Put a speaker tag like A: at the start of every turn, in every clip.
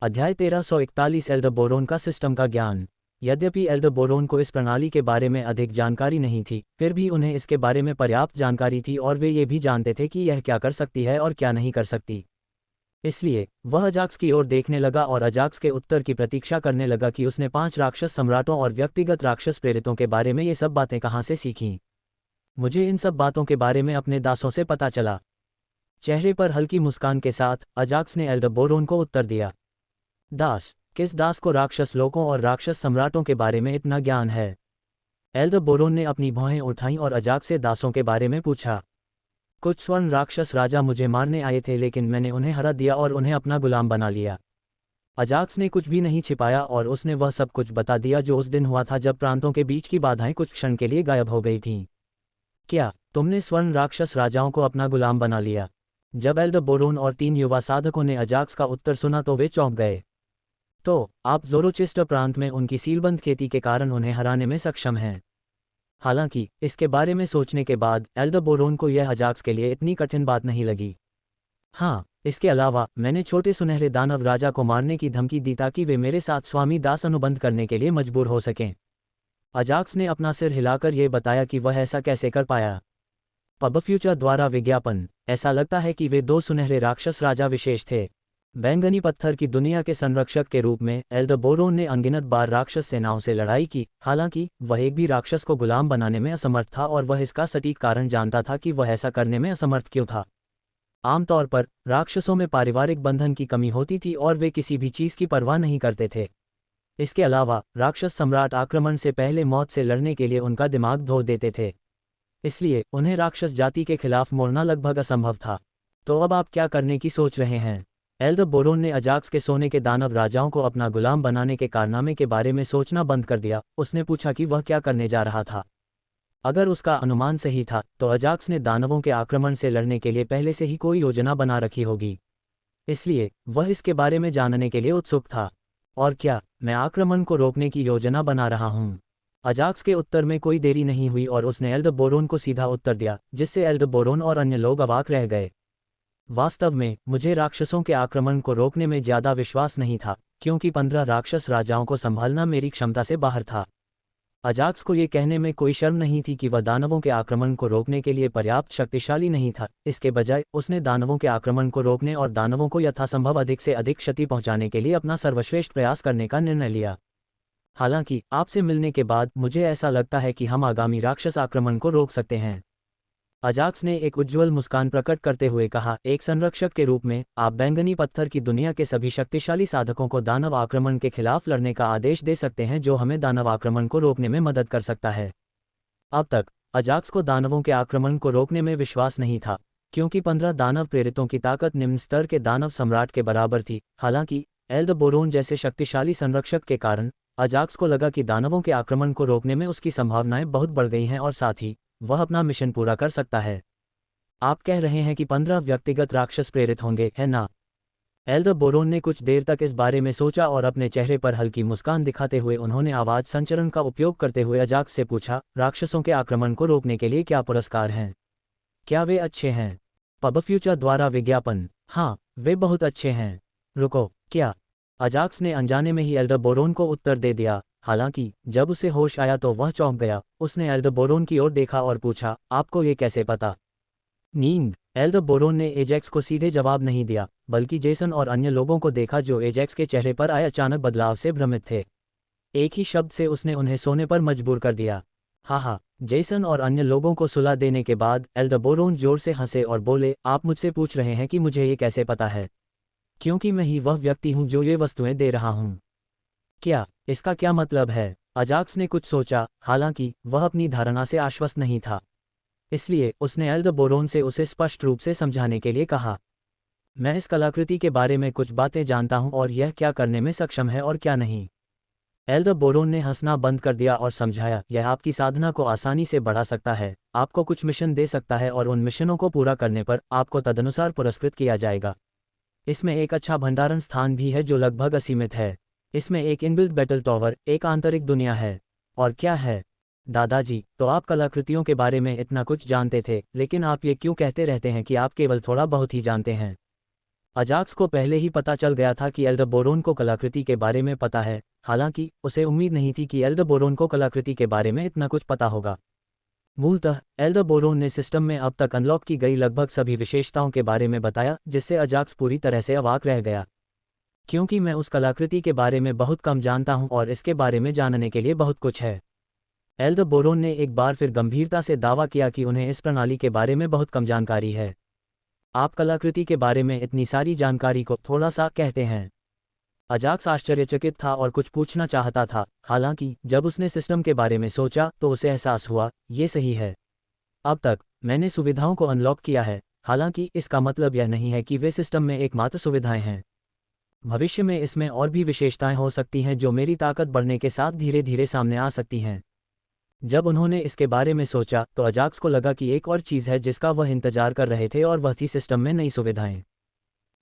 A: अध्याय 1341 एल्डरबोरोन का सिस्टम का ज्ञान। यद्यपि एल्डरबोरोन को इस प्रणाली के बारे में अधिक जानकारी नहीं थी, फिर भी उन्हें इसके बारे में पर्याप्त जानकारी थी और वे ये भी जानते थे कि यह क्या कर सकती है और क्या नहीं कर सकती। इसलिए वह अजाक्स की ओर देखने लगा और अजाक्स के उत्तर की प्रतीक्षा करने लगा कि उसने 5 राक्षस सम्राटों और व्यक्तिगत राक्षस प्रेरितों के बारे में ये सब बातें कहाँ से सीखीं। मुझे इन सब बातों के बारे में अपने दासों से पता चला। चेहरे पर हल्की मुस्कान के साथ अजाक्स ने एल्डरबोरोन को उत्तर दिया। दास, किस दास को राक्षस लोगों और राक्षस सम्राटों के बारे में इतना ज्ञान है? एल्डरबोरोन ने अपनी भौहें उठाईं और अजाक्स से दासों के बारे में पूछा। कुछ स्वर्ण राक्षस राजा मुझे मारने आए थे, लेकिन मैंने उन्हें हरा दिया और उन्हें अपना गुलाम बना लिया। अजाक्स ने कुछ भी नहीं छिपाया और उसने वह सब कुछ बता दिया जो उस दिन हुआ था जब प्रांतों के बीच की बाधाएं कुछ क्षण के लिए गायब हो गई थीं। क्या तुमने स्वर्ण राक्षस राजाओं को अपना गुलाम बना लिया? जब एल्डरबोरोन और 3 युवा साधकों ने अजाक्स का उत्तर सुना तो वे चौंक गए। तो आप ज़ोरोचेस्टर प्रांत में उनकी सीलबंद खेती के कारण उन्हें हराने में सक्षम हैं। हालांकि इसके बारे में सोचने के बाद एल्डरबोरोन को यह अजाक्स के लिए इतनी कठिन बात नहीं लगी। हाँ, इसके अलावा मैंने छोटे सुनहरे दानव राजा को मारने की धमकी दी ताकि वे मेरे साथ स्वामी दास अनुबंध करने के लिए मजबूर हो सकें। अजाक्स ने अपना सिर हिलाकर यह बताया कि वह ऐसा कैसे कर पाया। पब फ्यूचर द्वारा विज्ञापन। ऐसा लगता है कि वे 2 सुनहरे राक्षस राजा विशेष थे। बैंगनी पत्थर की दुनिया के संरक्षक के रूप में एल्डरबोरोन ने अनगिनत बार राक्षस सेनाओं से लड़ाई की। हालांकि वह एक भी राक्षस को गुलाम बनाने में असमर्थ था और वह इसका सटीक कारण जानता था कि वह ऐसा करने में असमर्थ क्यों था। आमतौर पर राक्षसों में पारिवारिक बंधन की कमी होती थी और वे किसी भी चीज़ की परवाह नहीं करते थे। इसके अलावा राक्षस सम्राट आक्रमण से पहले मौत से लड़ने के लिए उनका दिमाग धो देते थे, इसलिए उन्हें राक्षस जाति के खिलाफ मोड़ना लगभग असंभव था। तो अब आप क्या करने की सोच रहे हैं? एल्डरबोरोन ने अजाक्स के सोने के दानव राजाओं को अपना गुलाम बनाने के कारनामे के बारे में सोचना बंद कर दिया। उसने पूछा कि वह क्या करने जा रहा था। अगर उसका अनुमान सही था तो अजाक्स ने दानवों के आक्रमण से लड़ने के लिए पहले से ही कोई योजना बना रखी होगी, इसलिए वह इसके बारे में जानने के लिए उत्सुक था। और क्या मैं आक्रमण को रोकने की योजना बना रहा हूँ? अजाक्स के उत्तर में कोई देरी नहीं हुई और उसने एल्डरबोरोन को सीधा उत्तर दिया, जिससे एल्डरबोरोन और अन्य लोग अवाक रह गए। वास्तव में मुझे राक्षसों के आक्रमण को रोकने में ज्यादा विश्वास नहीं था, क्योंकि 15 राक्षस राजाओं को संभालना मेरी क्षमता से बाहर था। अजाक्स को ये कहने में कोई शर्म नहीं थी कि वह दानवों के आक्रमण को रोकने के लिए पर्याप्त शक्तिशाली नहीं था। इसके बजाय उसने दानवों के आक्रमण को रोकने और दानवों को यथासंभव अधिक से अधिक क्षति पहुंचाने के लिए अपना सर्वश्रेष्ठ प्रयास करने का निर्णय लिया। हालांकि आपसे मिलने के बाद मुझे ऐसा लगता है कि हम आगामी राक्षस आक्रमण को रोक सकते हैं। अजाक्स ने एक उज्ज्वल मुस्कान प्रकट करते हुए कहा, एक संरक्षक के रूप में आप बैंगनी पत्थर की दुनिया के सभी शक्तिशाली साधकों को दानव आक्रमण के खिलाफ लड़ने का आदेश दे सकते हैं, जो हमें दानव आक्रमण को रोकने में मदद कर सकता है। अब तक अजाक्स को दानवों के आक्रमण को रोकने में विश्वास नहीं था, क्योंकि 15 दानव प्रेरितों की ताकत निम्न स्तर के दानव सम्राट के बराबर थी। हालांकि एल्डरबोरोन जैसे शक्तिशाली संरक्षक के कारण अजाक्स को लगा कि दानवों के आक्रमण को रोकने में उसकी संभावनाएं बहुत बढ़ गई हैं और साथ ही वह अपना मिशन पूरा कर सकता है। आप कह रहे हैं कि 15 व्यक्तिगत राक्षस प्रेरित होंगे, है ना? एल्डरबोरोन ने कुछ देर तक इस बारे में सोचा और अपने चेहरे पर हल्की मुस्कान दिखाते हुए उन्होंने आवाज संचरण का उपयोग करते हुए अजाक्स से पूछा, राक्षसों के आक्रमण को रोकने के लिए क्या पुरस्कार हैं? क्या वे अच्छे हैं? पब फ्यूचर द्वारा विज्ञापन। हाँ, वे बहुत अच्छे हैं। रुको, क्या? अजाक्स ने अनजाने में ही एल्डरबोरोन को उत्तर दे दिया। हालांकि जब उसे होश आया तो वह चौंक गया। उसने एल्डरबोरोन की ओर देखा और पूछा, आपको ये कैसे पता? नींद। एल्डरबोरोन ने एजेक्स को सीधे जवाब नहीं दिया, बल्कि जेसन और अन्य लोगों को देखा जो एजेक्स के चेहरे पर आए अचानक बदलाव से भ्रमित थे। एक ही शब्द से उसने उन्हें सोने पर मजबूर कर दिया। हा, जेसन और अन्य लोगों को सुला देने के बाद एल्डरबोरोन जोर से हंसे और बोले, आप मुझसे पूछ रहे हैं कि मुझे ये कैसे पता है? क्योंकि मैं ही वह व्यक्ति हूं जो ये वस्तुएं दे रहा हूं। क्या इसका क्या मतलब है? अजाक्स ने कुछ सोचा, हालांकि वह अपनी धारणा से आश्वस्त नहीं था, इसलिए उसने एल्डरबोरोन से उसे स्पष्ट रूप से समझाने के लिए कहा, मैं इस कलाकृति के बारे में कुछ बातें जानता हूं और यह क्या करने में सक्षम है और क्या नहीं। एल्डरबोरोन ने हंसना बंद कर दिया और समझाया, यह आपकी साधना को आसानी से बढ़ा सकता है, आपको कुछ मिशन दे सकता है और उन मिशनों को पूरा करने पर आपको तदनुसार पुरस्कृत किया जाएगा। इसमें एक अच्छा भंडारण स्थान भी है जो लगभग असीमित है। इसमें एक इनबिल्ट बैटल टॉवर, एक आंतरिक दुनिया है। और क्या है? दादाजी, तो आप कलाकृतियों के बारे में इतना कुछ जानते थे, लेकिन आप ये क्यों कहते रहते हैं कि आप केवल थोड़ा बहुत ही जानते हैं? अजाक्स को पहले ही पता चल गया था कि एल्डरबोरोन को कलाकृति के बारे में पता है, हालांकि उसे उम्मीद नहीं थी कि एल्डरबोरोन को कलाकृति के बारे में इतना कुछ पता होगा। मूलतः एल्डरबोरोन ने सिस्टम में अब तक अनलॉक की गई लगभग सभी विशेषताओं के बारे में बताया, जिससे अजाक्स पूरी तरह से अवाक रह गया। क्योंकि मैं उस कलाकृति के बारे में बहुत कम जानता हूं और इसके बारे में जानने के लिए बहुत कुछ है। एल्डरबोरोन ने एक बार फिर गंभीरता से दावा किया कि उन्हें इस प्रणाली के बारे में बहुत कम जानकारी है। आप कलाकृति के बारे में इतनी सारी जानकारी को थोड़ा सा कहते हैं? अजाक्स आश्चर्यचकित था और कुछ पूछना चाहता था, हालांकि जब उसने सिस्टम के बारे में सोचा तो उसे एहसास हुआ, ये सही है। अब तक मैंने सुविधाओं को अनलॉक किया है, हालांकि इसका मतलब यह नहीं है कि वे सिस्टम में एकमात्र सुविधाएं हैं। भविष्य में इसमें और भी विशेषताएं हो सकती हैं जो मेरी ताकत बढ़ने के साथ धीरे धीरे सामने आ सकती हैं। जब उन्होंने इसके बारे में सोचा तो अजाक्स को लगा कि एक और चीज़ है जिसका वह इंतजार कर रहे थे, और वह थी सिस्टम में नई सुविधाएं।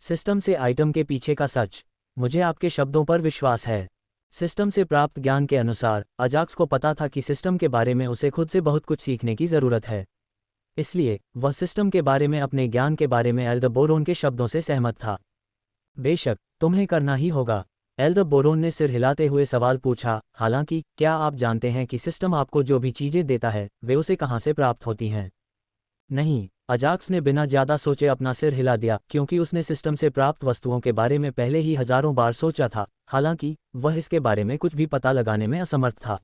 A: सिस्टम से आइटम के पीछे का सच। मुझे आपके शब्दों पर विश्वास है। सिस्टम से प्राप्त ज्ञान के अनुसार अजाक्स को पता था कि सिस्टम के बारे में उसे खुद से बहुत कुछ सीखने की ज़रूरत है। इसलिए वह सिस्टम के बारे में अपने ज्ञान के बारे में एल्डरबोरोन के शब्दों से सहमत था। बेशक, तुम्हें करना ही होगा, एल्डरबोरोन ने सिर हिलाते हुए सवाल पूछा। हालांकि क्या आप जानते हैं कि सिस्टम आपको जो भी चीज़ें देता है वे उसे कहाँ से प्राप्त होती हैं? नहीं, अजाक्स ने बिना ज़्यादा सोचे अपना सिर हिला दिया, क्योंकि उसने सिस्टम से प्राप्त वस्तुओं के बारे में पहले ही हजारों बार सोचा था। हालांकि वह इसके बारे में कुछ भी पता लगाने में असमर्थ था।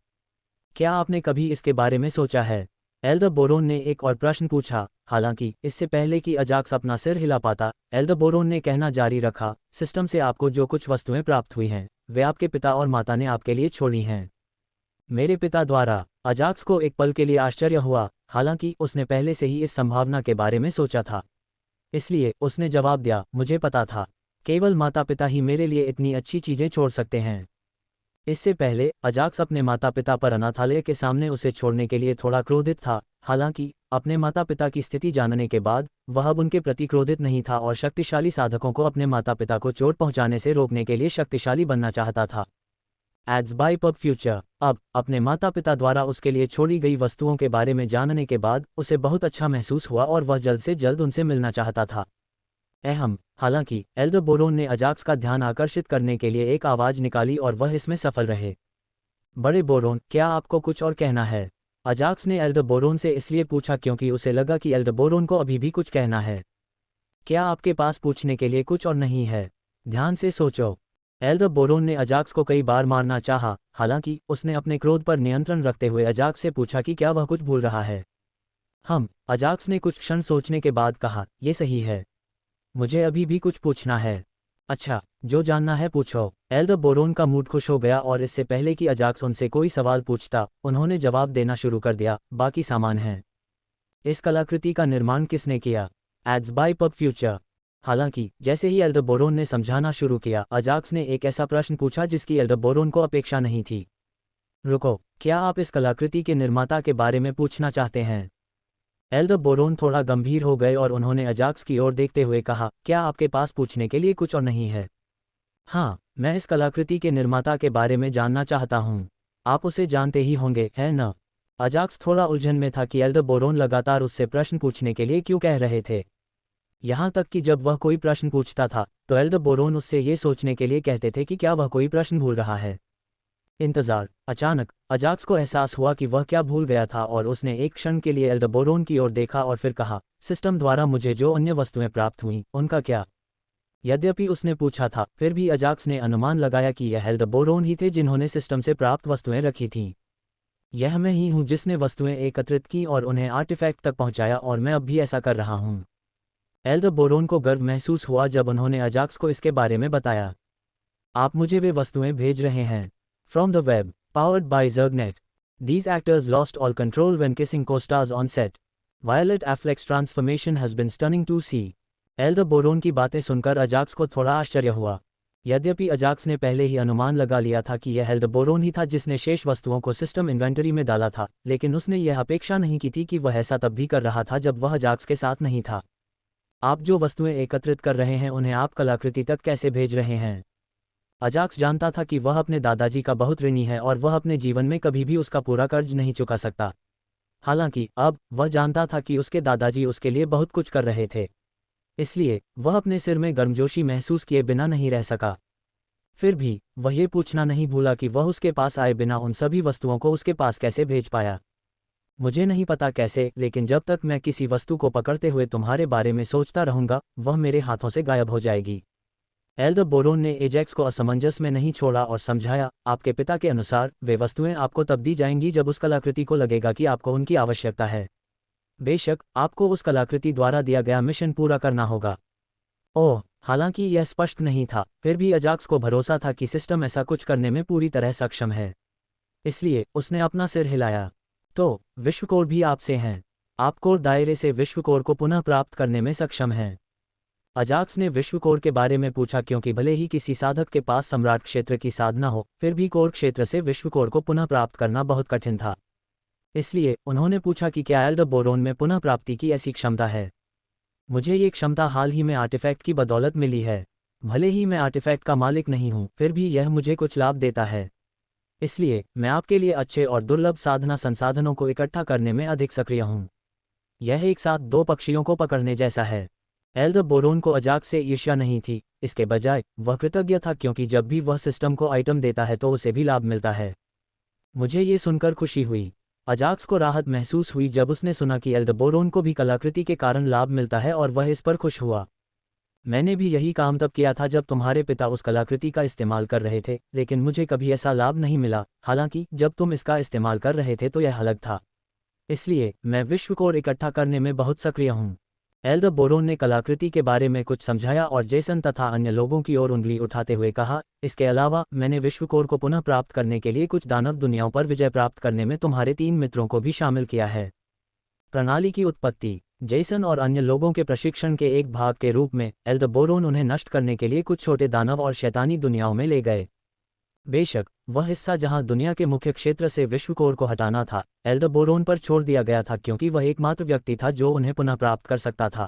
A: क्या आपने कभी इसके बारे में सोचा है? एल्डरबोरोन ने एक और प्रश्न पूछा। हालांकि इससे पहले कि अजाक्स अपना सिर हिला पाता, एल्डरबोरोन ने कहना जारी रखा, सिस्टम से आपको जो कुछ वस्तुएं प्राप्त हुई हैं वे आपके पिता और माता ने आपके लिए छोड़ी हैं। मेरे पिता द्वारा? अजाक्स को एक पल के लिए आश्चर्य हुआ, हालांकि उसने पहले से ही इस संभावना के बारे में सोचा था। इसलिए उसने जवाब दिया, मुझे पता था। केवल माता पिता ही मेरे लिए इतनी अच्छी चीज़ें छोड़ सकते हैं। इससे पहले अजाक्स अपने माता पिता पर अनाथालय के सामने उसे छोड़ने के लिए थोड़ा क्रोधित था। हालांकि अपने माता पिता की स्थिति जानने के बाद वह अब उनके प्रति क्रोधित नहीं था और शक्तिशाली साधकों को अपने माता पिता को चोट पहुंचाने से रोकने के लिए शक्तिशाली बनना चाहता था। Ads by PubFuture. अब अपने माता पिता द्वारा उसके लिए छोड़ी गई वस्तुओं के बारे में जानने के बाद उसे बहुत अच्छा महसूस हुआ और वह जल्द से जल्द उनसे मिलना चाहता था। अहम। हालांकि एल्डरबोरोन ने अजाक्स का ध्यान आकर्षित करने के लिए एक आवाज़ निकाली और वह इसमें सफल रहे। बड़े बोरोन, क्या आपको कुछ और कहना है? अजाक्स ने एल्डरबोरोन से इसलिए पूछा क्योंकि उसे लगा कि एल्डरबोरोन को अभी भी कुछ कहना है। क्या आपके पास पूछने के लिए कुछ और नहीं है? ध्यान से सोचो। एल्डरबोरोन ने अजाक्स को कई बार मारना चाहा, हालांकि उसने अपने क्रोध पर नियंत्रण रखते हुए अजाक्स से पूछा कि क्या वह कुछ भूल रहा है। अजाक्स ने कुछ क्षण सोचने के बाद कहा, यह सही है, मुझे अभी भी कुछ पूछना है। अच्छा, जो जानना है पूछो। एल्डरबोरोन का मूड खुश हो गया और इससे पहले कि अजाक्स उनसे कोई सवाल पूछता, उन्होंने जवाब देना शुरू कर दिया, बाकी सामान है। इस कलाकृति का निर्माण किसने किया? Ads by PubFuture. हालांकि जैसे ही एल्डरबोरोन ने समझाना शुरू किया, अजाक्स ने एक ऐसा प्रश्न पूछा जिसकी एल्डरबोरोन को अपेक्षा नहीं थी। रुको, क्या आप इस कलाकृति के निर्माता के बारे में पूछना चाहते हैं? एल्डरबोरोन थोड़ा गंभीर हो गए और उन्होंने अजाक्स की ओर देखते हुए कहा, क्या आपके पास पूछने के लिए कुछ और नहीं है? हाँ, मैं इस कलाकृति के निर्माता के बारे में जानना चाहता हूँ। आप उसे जानते ही होंगे, है न? अजाक्स थोड़ा उलझन में था कि एल्डरबोरोन लगातार उससे प्रश्न पूछने के लिए क्यों कह रहे थे। यहाँ तक कि जब वह कोई प्रश्न पूछता था तो एल्डरबोरोन उससे ये सोचने के लिए कहते थे कि क्या वह कोई प्रश्न भूल रहा है। इंतज़ार। अचानक अजाक्स को एहसास हुआ कि वह क्या भूल गया था और उसने एक क्षण के लिए एल्डरबोरोन की ओर देखा और फिर कहा, सिस्टम द्वारा मुझे जो अन्य वस्तुएं प्राप्त हुईं उनका क्या? यद्यपि उसने पूछा था, फिर भी अजाक्स ने अनुमान लगाया कि यह एल्डरबोरोन ही थे जिन्होंने सिस्टम से प्राप्त वस्तुएं रखी थीं। यह मैं ही हूँ जिसने वस्तुएं एकत्रित की और उन्हें आर्टिफैक्ट तक पहुँचाया, और मैं अब भी ऐसा कर रहा हूँ। एल्डरबोरोन को गर्व महसूस हुआ जब उन्होंने अजाक्स को इसके बारे में बताया। आप मुझे वे वस्तुएं भेज रहे हैं? From the web, powered by Zergnet. These actors lost all control when kissing co-stars on set. Violet Affleck's transformation has been stunning to see. एल्डरबोरोन की बातें सुनकर अजाक्स को थोड़ा आश्चर्य हुआ। यद्यपि अजाक्स ने पहले ही अनुमान लगा लिया था कि यह एल्डरबोरोन ही था जिसने शेष वस्तुओं को सिस्टम इन्वेंटरी में डाला था, लेकिन उसने यह अपेक्षा नहीं की थी कि वह ऐसा तब भी कर रहा था जब वह अजाक्स के साथ नहीं था। आप जो वस्तुएं एकत्रित कर रहे हैं उन्हें आप कलाकृति तक कैसे भेज रहे हैं? अजाक्स जानता था कि वह अपने दादाजी का बहुत ऋणी है और वह अपने जीवन में कभी भी उसका पूरा कर्ज नहीं चुका सकता। हालांकि अब वह जानता था कि उसके दादाजी उसके लिए बहुत कुछ कर रहे थे। इसलिए वह अपने सिर में गर्मजोशी महसूस किए बिना नहीं रह सका। फिर भी वह ये पूछना नहीं भूला कि वह उसके पास आए बिना उन सभी वस्तुओं को उसके पास कैसे भेज पाया। मुझे नहीं पता कैसे, लेकिन जब तक मैं किसी वस्तु को पकड़ते हुए तुम्हारे बारे में सोचता रहूंगा, वह मेरे हाथों से गायब हो जाएगी। एल्डर बोरोन ने एजेक्स को असमंजस में नहीं छोड़ा और समझाया, आपके पिता के अनुसार वे वस्तुएं आपको तब दी जाएंगी जब उस कलाकृति को लगेगा कि आपको उनकी आवश्यकता है। बेशक आपको उस कलाकृति द्वारा दिया गया मिशन पूरा करना होगा। ओह, हालांकि यह स्पष्ट नहीं था, फिर भी अजाक्स को भरोसा था कि सिस्टम ऐसा कुछ करने में पूरी तरह सक्षम है। इसलिए उसने अपना सिर हिलाया। तो विश्वकोर भी आपसे हैं। आप कोर दायरे से विश्वकोर को पुनः प्राप्त करने में सक्षम हैं। अजाक्स ने विश्वकोर के बारे में पूछा क्योंकि भले ही किसी साधक के पास सम्राट क्षेत्र की साधना हो, फिर भी कोर क्षेत्र से विश्वकोर को पुनः प्राप्त करना बहुत कठिन था। इसलिए उन्होंने पूछा कि क्या एल्डर बोरोन में पुनः प्राप्ति की ऐसी क्षमता है। मुझे ये क्षमता हाल ही में आर्टिफैक्ट की बदौलत मिली है। भले ही मैं आर्टिफैक्ट का मालिक नहीं हूँ, फिर भी यह मुझे कुछ लाभ देता है। इसलिए मैं आपके लिए अच्छे और दुर्लभ साधना संसाधनों को इकट्ठा करने में अधिक सक्रिय हूँ। यह एक साथ दो पक्षियों को पकड़ने जैसा है। एल्डर बोरोन को अजाक्स से ईर्ष्या नहीं थी, इसके बजाय वह कृतज्ञ था क्योंकि जब भी वह सिस्टम को आइटम देता है तो उसे भी लाभ मिलता है। मुझे ये सुनकर खुशी हुई। अजाक्स को राहत महसूस हुई जब उसने सुना कि एल्डर बोरोन को भी कलाकृति के कारण लाभ मिलता है और वह इस पर खुश हुआ। मैंने भी यही काम तब किया था जब तुम्हारे पिता उस कलाकृति का इस्तेमाल कर रहे थे, लेकिन मुझे कभी ऐसा लाभ नहीं मिला। हालांकि जब तुम इसका इस्तेमाल कर रहे थे तो यह अलग था। इसलिए मैं विश्वकोर इकट्ठा करने में बहुत सक्रिय हूँ। एल्डर बोरोन ने कलाकृति के बारे में कुछ समझाया और जेसन तथा अन्य लोगों की ओर उंगली उठाते हुए कहा, इसके अलावा मैंने विश्वकोर को पुनः प्राप्त करने के लिए कुछ दानव दुनियाओं पर विजय प्राप्त करने में तुम्हारे 3 मित्रों को भी शामिल किया है। प्रणाली की उत्पत्ति। जेसन और अन्य लोगों के प्रशिक्षण के एक भाग के रूप में एल्डर बोरोन उन्हें नष्ट करने के लिए कुछ छोटे दानव और शैतानी दुनियाओं में ले गए। बेशक वह हिस्सा जहां दुनिया के मुख्य क्षेत्र से विश्वकोर को हटाना था, एल्डर बोरोन पर छोड़ दिया गया था क्योंकि वह एकमात्र व्यक्ति था जो उन्हें पुनः प्राप्त कर सकता था।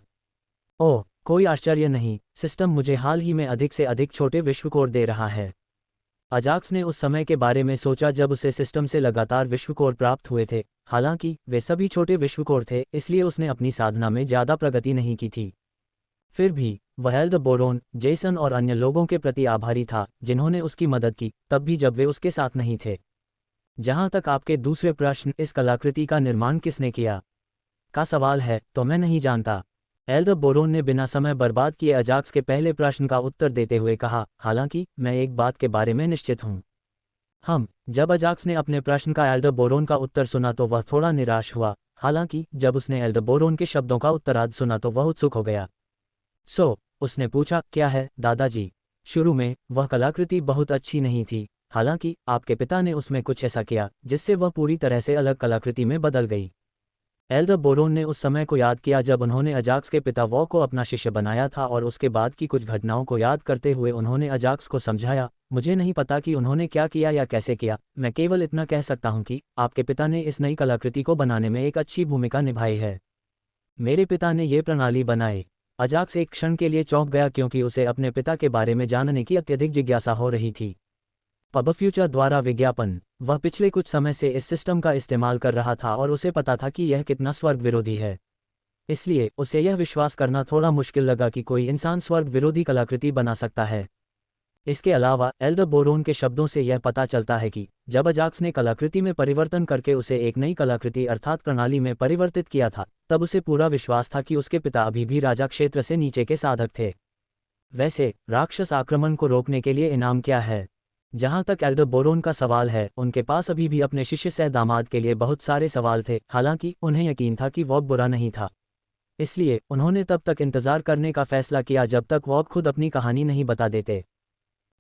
A: ओह, कोई आश्चर्य नहीं, सिस्टम मुझे हाल ही में अधिक से अधिक छोटे विश्वकोर दे रहा है। अजाक्स ने उस समय के बारे में सोचा जब उसे सिस्टम से लगातार विश्वकोर प्राप्त हुए थे। हालांकि वे सभी छोटे विश्वकोर थे, इसलिए उसने अपनी साधना में ज़्यादा प्रगति नहीं की थी। फिर भी वह एल्डर बोरोन, जेसन और अन्य लोगों के प्रति आभारी था जिन्होंने उसकी मदद की, तब भी जब वे उसके साथ नहीं थे। जहां तक आपके दूसरे प्रश्न, इस कलाकृति का निर्माण किसने किया का सवाल है, तो मैं नहीं जानता। एल्डर बोरोन ने बिना समय बर्बाद किए अजाक्स के पहले प्रश्न का उत्तर देते हुए कहा, हालांकि मैं एक बात के बारे में निश्चित हूँ। जब अजाक्स ने अपने प्रश्न का एल्डर बोरोन का उत्तर सुना तो वह थोड़ा निराश हुआ। हालांकि जब उसने एल्डर बोरोन के शब्दों का उत्तरार्ध सुना तो वह उत्सुक हो गया। उसने पूछा, क्या है दादाजी? शुरू में वह कलाकृति बहुत अच्छी नहीं थी, हालांकि आपके पिता ने उसमें कुछ ऐसा किया जिससे वह पूरी तरह से अलग कलाकृति में बदल गई। एल्डर बोरोन ने उस समय को याद किया जब उन्होंने अजाक्स के पिता वॉ को अपना शिष्य बनाया था और उसके बाद की कुछ घटनाओं को याद करते हुए उन्होंने अजाक्स को समझाया, मुझे नहीं पता कि उन्होंने क्या किया या कैसे किया, मैं केवल इतना कह सकता हूं कि आपके पिता ने इस नई कलाकृति को बनाने में एक अच्छी भूमिका निभाई है। मेरे पिता ने ये प्रणाली बनाई। अजाक्स एक क्षण के लिए चौंक गया क्योंकि उसे अपने पिता के बारे में जानने की अत्यधिक जिज्ञासा हो रही थी। पब फ्यूचर द्वारा विज्ञापन। वह पिछले कुछ समय से इस सिस्टम का इस्तेमाल कर रहा था और उसे पता था कि यह कितना स्वर्ग विरोधी है। इसलिए उसे यह विश्वास करना थोड़ा मुश्किल लगा कि कोई इंसान स्वर्ग विरोधी कलाकृति बना सकता है। इसके अलावा एल्डर बोरोन के शब्दों से यह पता चलता है कि जब अजाक्स ने कलाकृति में परिवर्तन करके उसे एक नई कलाकृति अर्थात प्रणाली में परिवर्तित किया था, तब उसे पूरा विश्वास था कि उसके पिता अभी भी राजा क्षेत्र से नीचे के साधक थे। वैसे राक्षस आक्रमण को रोकने के लिए इनाम क्या है? जहां तक एल्डर बोरोन का सवाल है, उनके पास अभी भी अपने शिष्य सह दामाद के लिए बहुत सारे सवाल थे। हालांकि उन्हें यकीन था कि वॉग बुरा नहीं था, इसलिए उन्होंने तब तक इंतजार करने का फैसला किया जब तक वॉग खुद अपनी कहानी नहीं बता देते।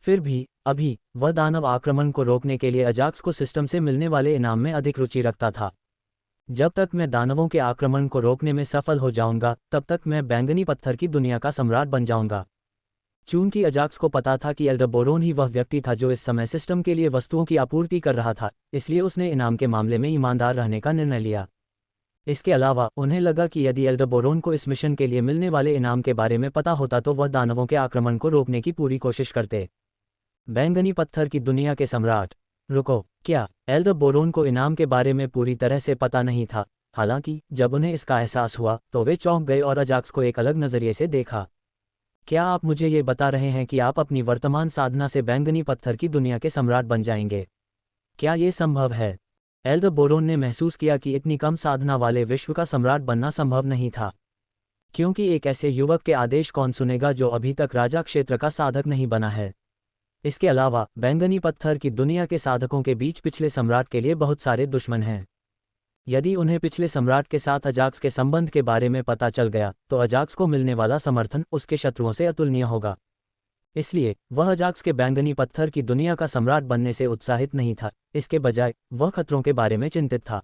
A: फिर भी अभी वह दानव आक्रमण को रोकने के लिए अजाक्स को सिस्टम से मिलने वाले इनाम में अधिक रुचि रखता था। जब तक मैं दानवों के आक्रमण को रोकने में सफल हो जाऊंगा, तब तक मैं बैंगनी पत्थर की दुनिया का सम्राट बन जाऊंगा। चूंकि अजाक्स को पता था कि एल्डर बोरोन ही वह व्यक्ति था जो इस समय सिस्टम के लिए वस्तुओं की आपूर्ति कर रहा था, इसलिए उसने इनाम के मामले में ईमानदार रहने का निर्णय लिया। इसके अलावा उन्हें लगा कि यदि एल्डर बोरोन को इस मिशन के लिए मिलने वाले इनाम के बारे में पता होता तो वह दानवों के आक्रमण को रोकने की पूरी कोशिश करते। बैंगनी पत्थर की दुनिया के सम्राट। रुको, क्या एल्डर बोरोन को इनाम के बारे में पूरी तरह से पता नहीं था? हालांकि जब उन्हें इसका एहसास हुआ तो वे चौंक गए और अजाक्स को एक अलग नज़रिए से देखा। क्या आप मुझे ये बता रहे हैं कि आप अपनी वर्तमान साधना से बैंगनी पत्थर की दुनिया के सम्राट बन जाएंगे? क्या ये संभव है? एल्डर बोरोन ने महसूस किया कि इतनी कम साधना वाले विश्व का सम्राट बनना संभव नहीं था, क्योंकि एक ऐसे युवक के आदेश कौन सुनेगा जो अभी तक राजा क्षेत्र का साधक नहीं बना है। इसके अलावा बैंगनी पत्थर की दुनिया के साधकों के बीच पिछले सम्राट के लिए बहुत सारे दुश्मन हैं। यदि उन्हें पिछले सम्राट के साथ अजाक्स के संबंध के बारे में पता चल गया तो अजाक्स को मिलने वाला समर्थन उसके शत्रुओं से अतुलनीय होगा। इसलिए वह अजाक्स के बैंगनी पत्थर की दुनिया का सम्राट बनने से उत्साहित नहीं था, इसके बजाय वह खतरों के बारे में चिंतित था।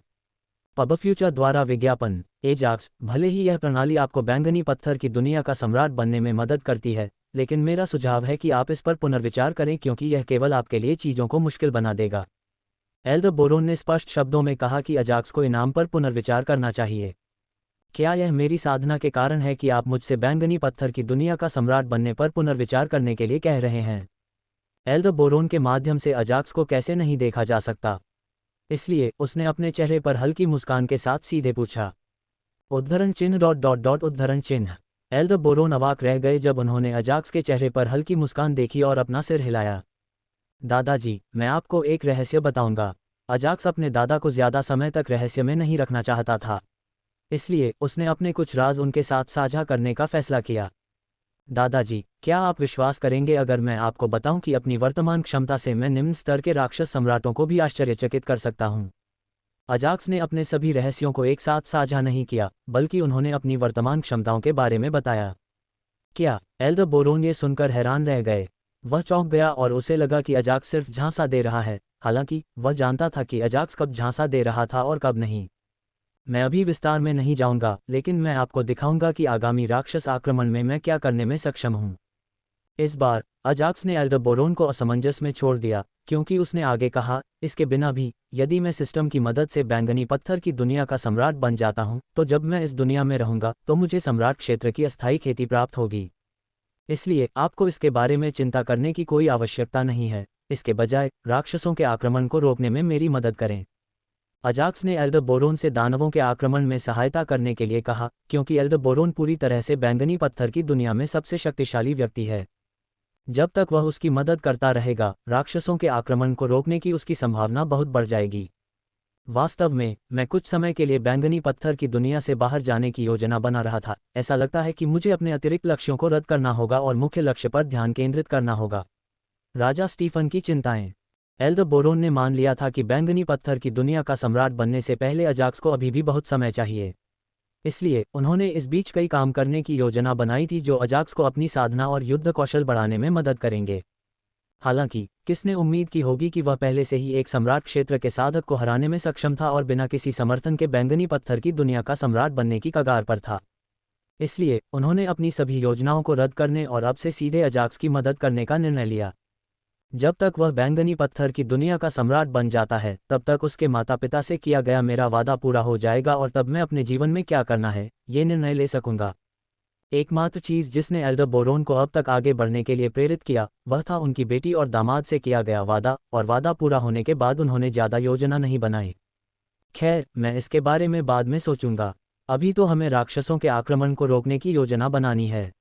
A: पब फ्यूचर द्वारा विज्ञापन। एजाक्स, भले ही यह प्रणाली आपको बैंगनी पत्थर की दुनिया का सम्राट बनने में मदद करती है, लेकिन मेरा सुझाव है कि आप इस पर पुनर्विचार करें क्योंकि यह केवल आपके लिए चीज़ों को मुश्किल बना देगा। एल्डर बोरोन ने स्पष्ट शब्दों में कहा कि अजाक्स को इनाम पर पुनर्विचार करना चाहिए। क्या यह मेरी साधना के कारण है कि आप मुझसे बैंगनी पत्थर की दुनिया का सम्राट बनने पर पुनर्विचार करने के लिए कह रहे हैं? एल्डर बोरोन के माध्यम से अजाक्स को कैसे नहीं देखा जा सकता, इसलिए उसने अपने चेहरे पर हल्की मुस्कान के साथ सीधे पूछा। उद्धरण चिन्ह ... उद्धरण चिन्ह। एल्डर बोरोन अवाक रह गए जब उन्होंने अजाक्स के चेहरे पर हल्की मुस्कान देखी और अपना सिर हिलाया। दादाजी, मैं आपको एक रहस्य बताऊंगा। अजाक्स अपने दादा को ज्यादा समय तक रहस्य में नहीं रखना चाहता था, इसलिए उसने अपने कुछ राज उनके साथ साझा करने का फैसला किया। दादाजी, क्या आप विश्वास करेंगे अगर मैं आपको बताऊं कि अपनी वर्तमान क्षमता से मैं निम्न स्तर के राक्षस सम्राटों को भी आश्चर्यचकित कर सकता हूं? अजाक्स ने अपने सभी रहस्यों को एक साथ साझा नहीं किया, बल्कि उन्होंने अपनी वर्तमान क्षमताओं के बारे में बताया। क्या? एल्डर बोरोन ये सुनकर हैरान रह गए। वह चौंक गया और उसे लगा कि अजाक्स सिर्फ झांसा दे रहा है, हालांकि वह जानता था कि अजाक्स कब झांसा दे रहा था और कब नहीं। मैं अभी विस्तार में नहीं जाऊंगा, लेकिन मैं आपको दिखाऊंगा कि आगामी राक्षस आक्रमण में मैं क्या करने में सक्षम हूं। इस बार अजाक्स ने एल्डर बोरोन को असमंजस में छोड़ दिया, क्योंकि उसने आगे कहा, इसके बिना भी यदि मैं सिस्टम की मदद से बैंगनी पत्थर की दुनिया का सम्राट बन जाता हूं, तो जब मैं इस दुनिया में रहूंगा तो मुझे सम्राट क्षेत्र की अस्थायी खेती प्राप्त होगी। इसलिए आपको इसके बारे में चिंता करने की कोई आवश्यकता नहीं है, इसके बजाय राक्षसों के आक्रमण को रोकने में मेरी मदद करें। अजाक्स ने एल्डर बोरोन से दानवों के आक्रमण में सहायता करने के लिए कहा, क्योंकि एल्डर बोरोन पूरी तरह से बैंगनी पत्थर की दुनिया में सबसे शक्तिशाली व्यक्ति है। जब तक वह उसकी मदद करता रहेगा, राक्षसों के आक्रमण को रोकने की उसकी संभावना बहुत बढ़ जाएगी। वास्तव में मैं कुछ समय के लिए बैंगनी पत्थर की दुनिया से बाहर जाने की योजना बना रहा था। ऐसा लगता है कि मुझे अपने अतिरिक्त लक्ष्यों को रद्द करना होगा और मुख्य लक्ष्य पर ध्यान केंद्रित करना होगा। राजा स्टीफन की चिंताएं। एल्डर बोरोन ने मान लिया था कि बैंगनी पत्थर की दुनिया का सम्राट बनने से पहले अजाक्स को अभी भी बहुत समय चाहिए, इसलिए उन्होंने इस बीच कई काम करने की योजना बनाई थी जो अजाक्स को अपनी साधना और युद्ध कौशल बढ़ाने में मदद करेंगे। हालांकि किसने उम्मीद की होगी कि वह पहले से ही एक सम्राट क्षेत्र के साधक को हराने में सक्षम था और बिना किसी समर्थन के बैंगनी पत्थर की दुनिया का सम्राट बनने की कगार पर था। इसलिए उन्होंने अपनी सभी योजनाओं को रद्द करने और अब से सीधे अजाक्स की मदद करने का निर्णय लिया। जब तक वह बैंगनी पत्थर की दुनिया का सम्राट बन जाता है, तब तक उसके माता पिता से किया गया मेरा वादा पूरा हो जाएगा और तब मैं अपने जीवन में क्या करना है ये निर्णय ले सकूंगा। एकमात्र चीज़ जिसने एल्डर बोरोन को अब तक आगे बढ़ने के लिए प्रेरित किया, वह था उनकी बेटी और दामाद से किया गया वादा, और वादा पूरा होने के बाद उन्होंने ज़्यादा योजना नहीं बनाई। खैर, मैं इसके बारे में बाद में सोचूंगा। अभी तो हमें राक्षसों के आक्रमण को रोकने की योजना बनानी है।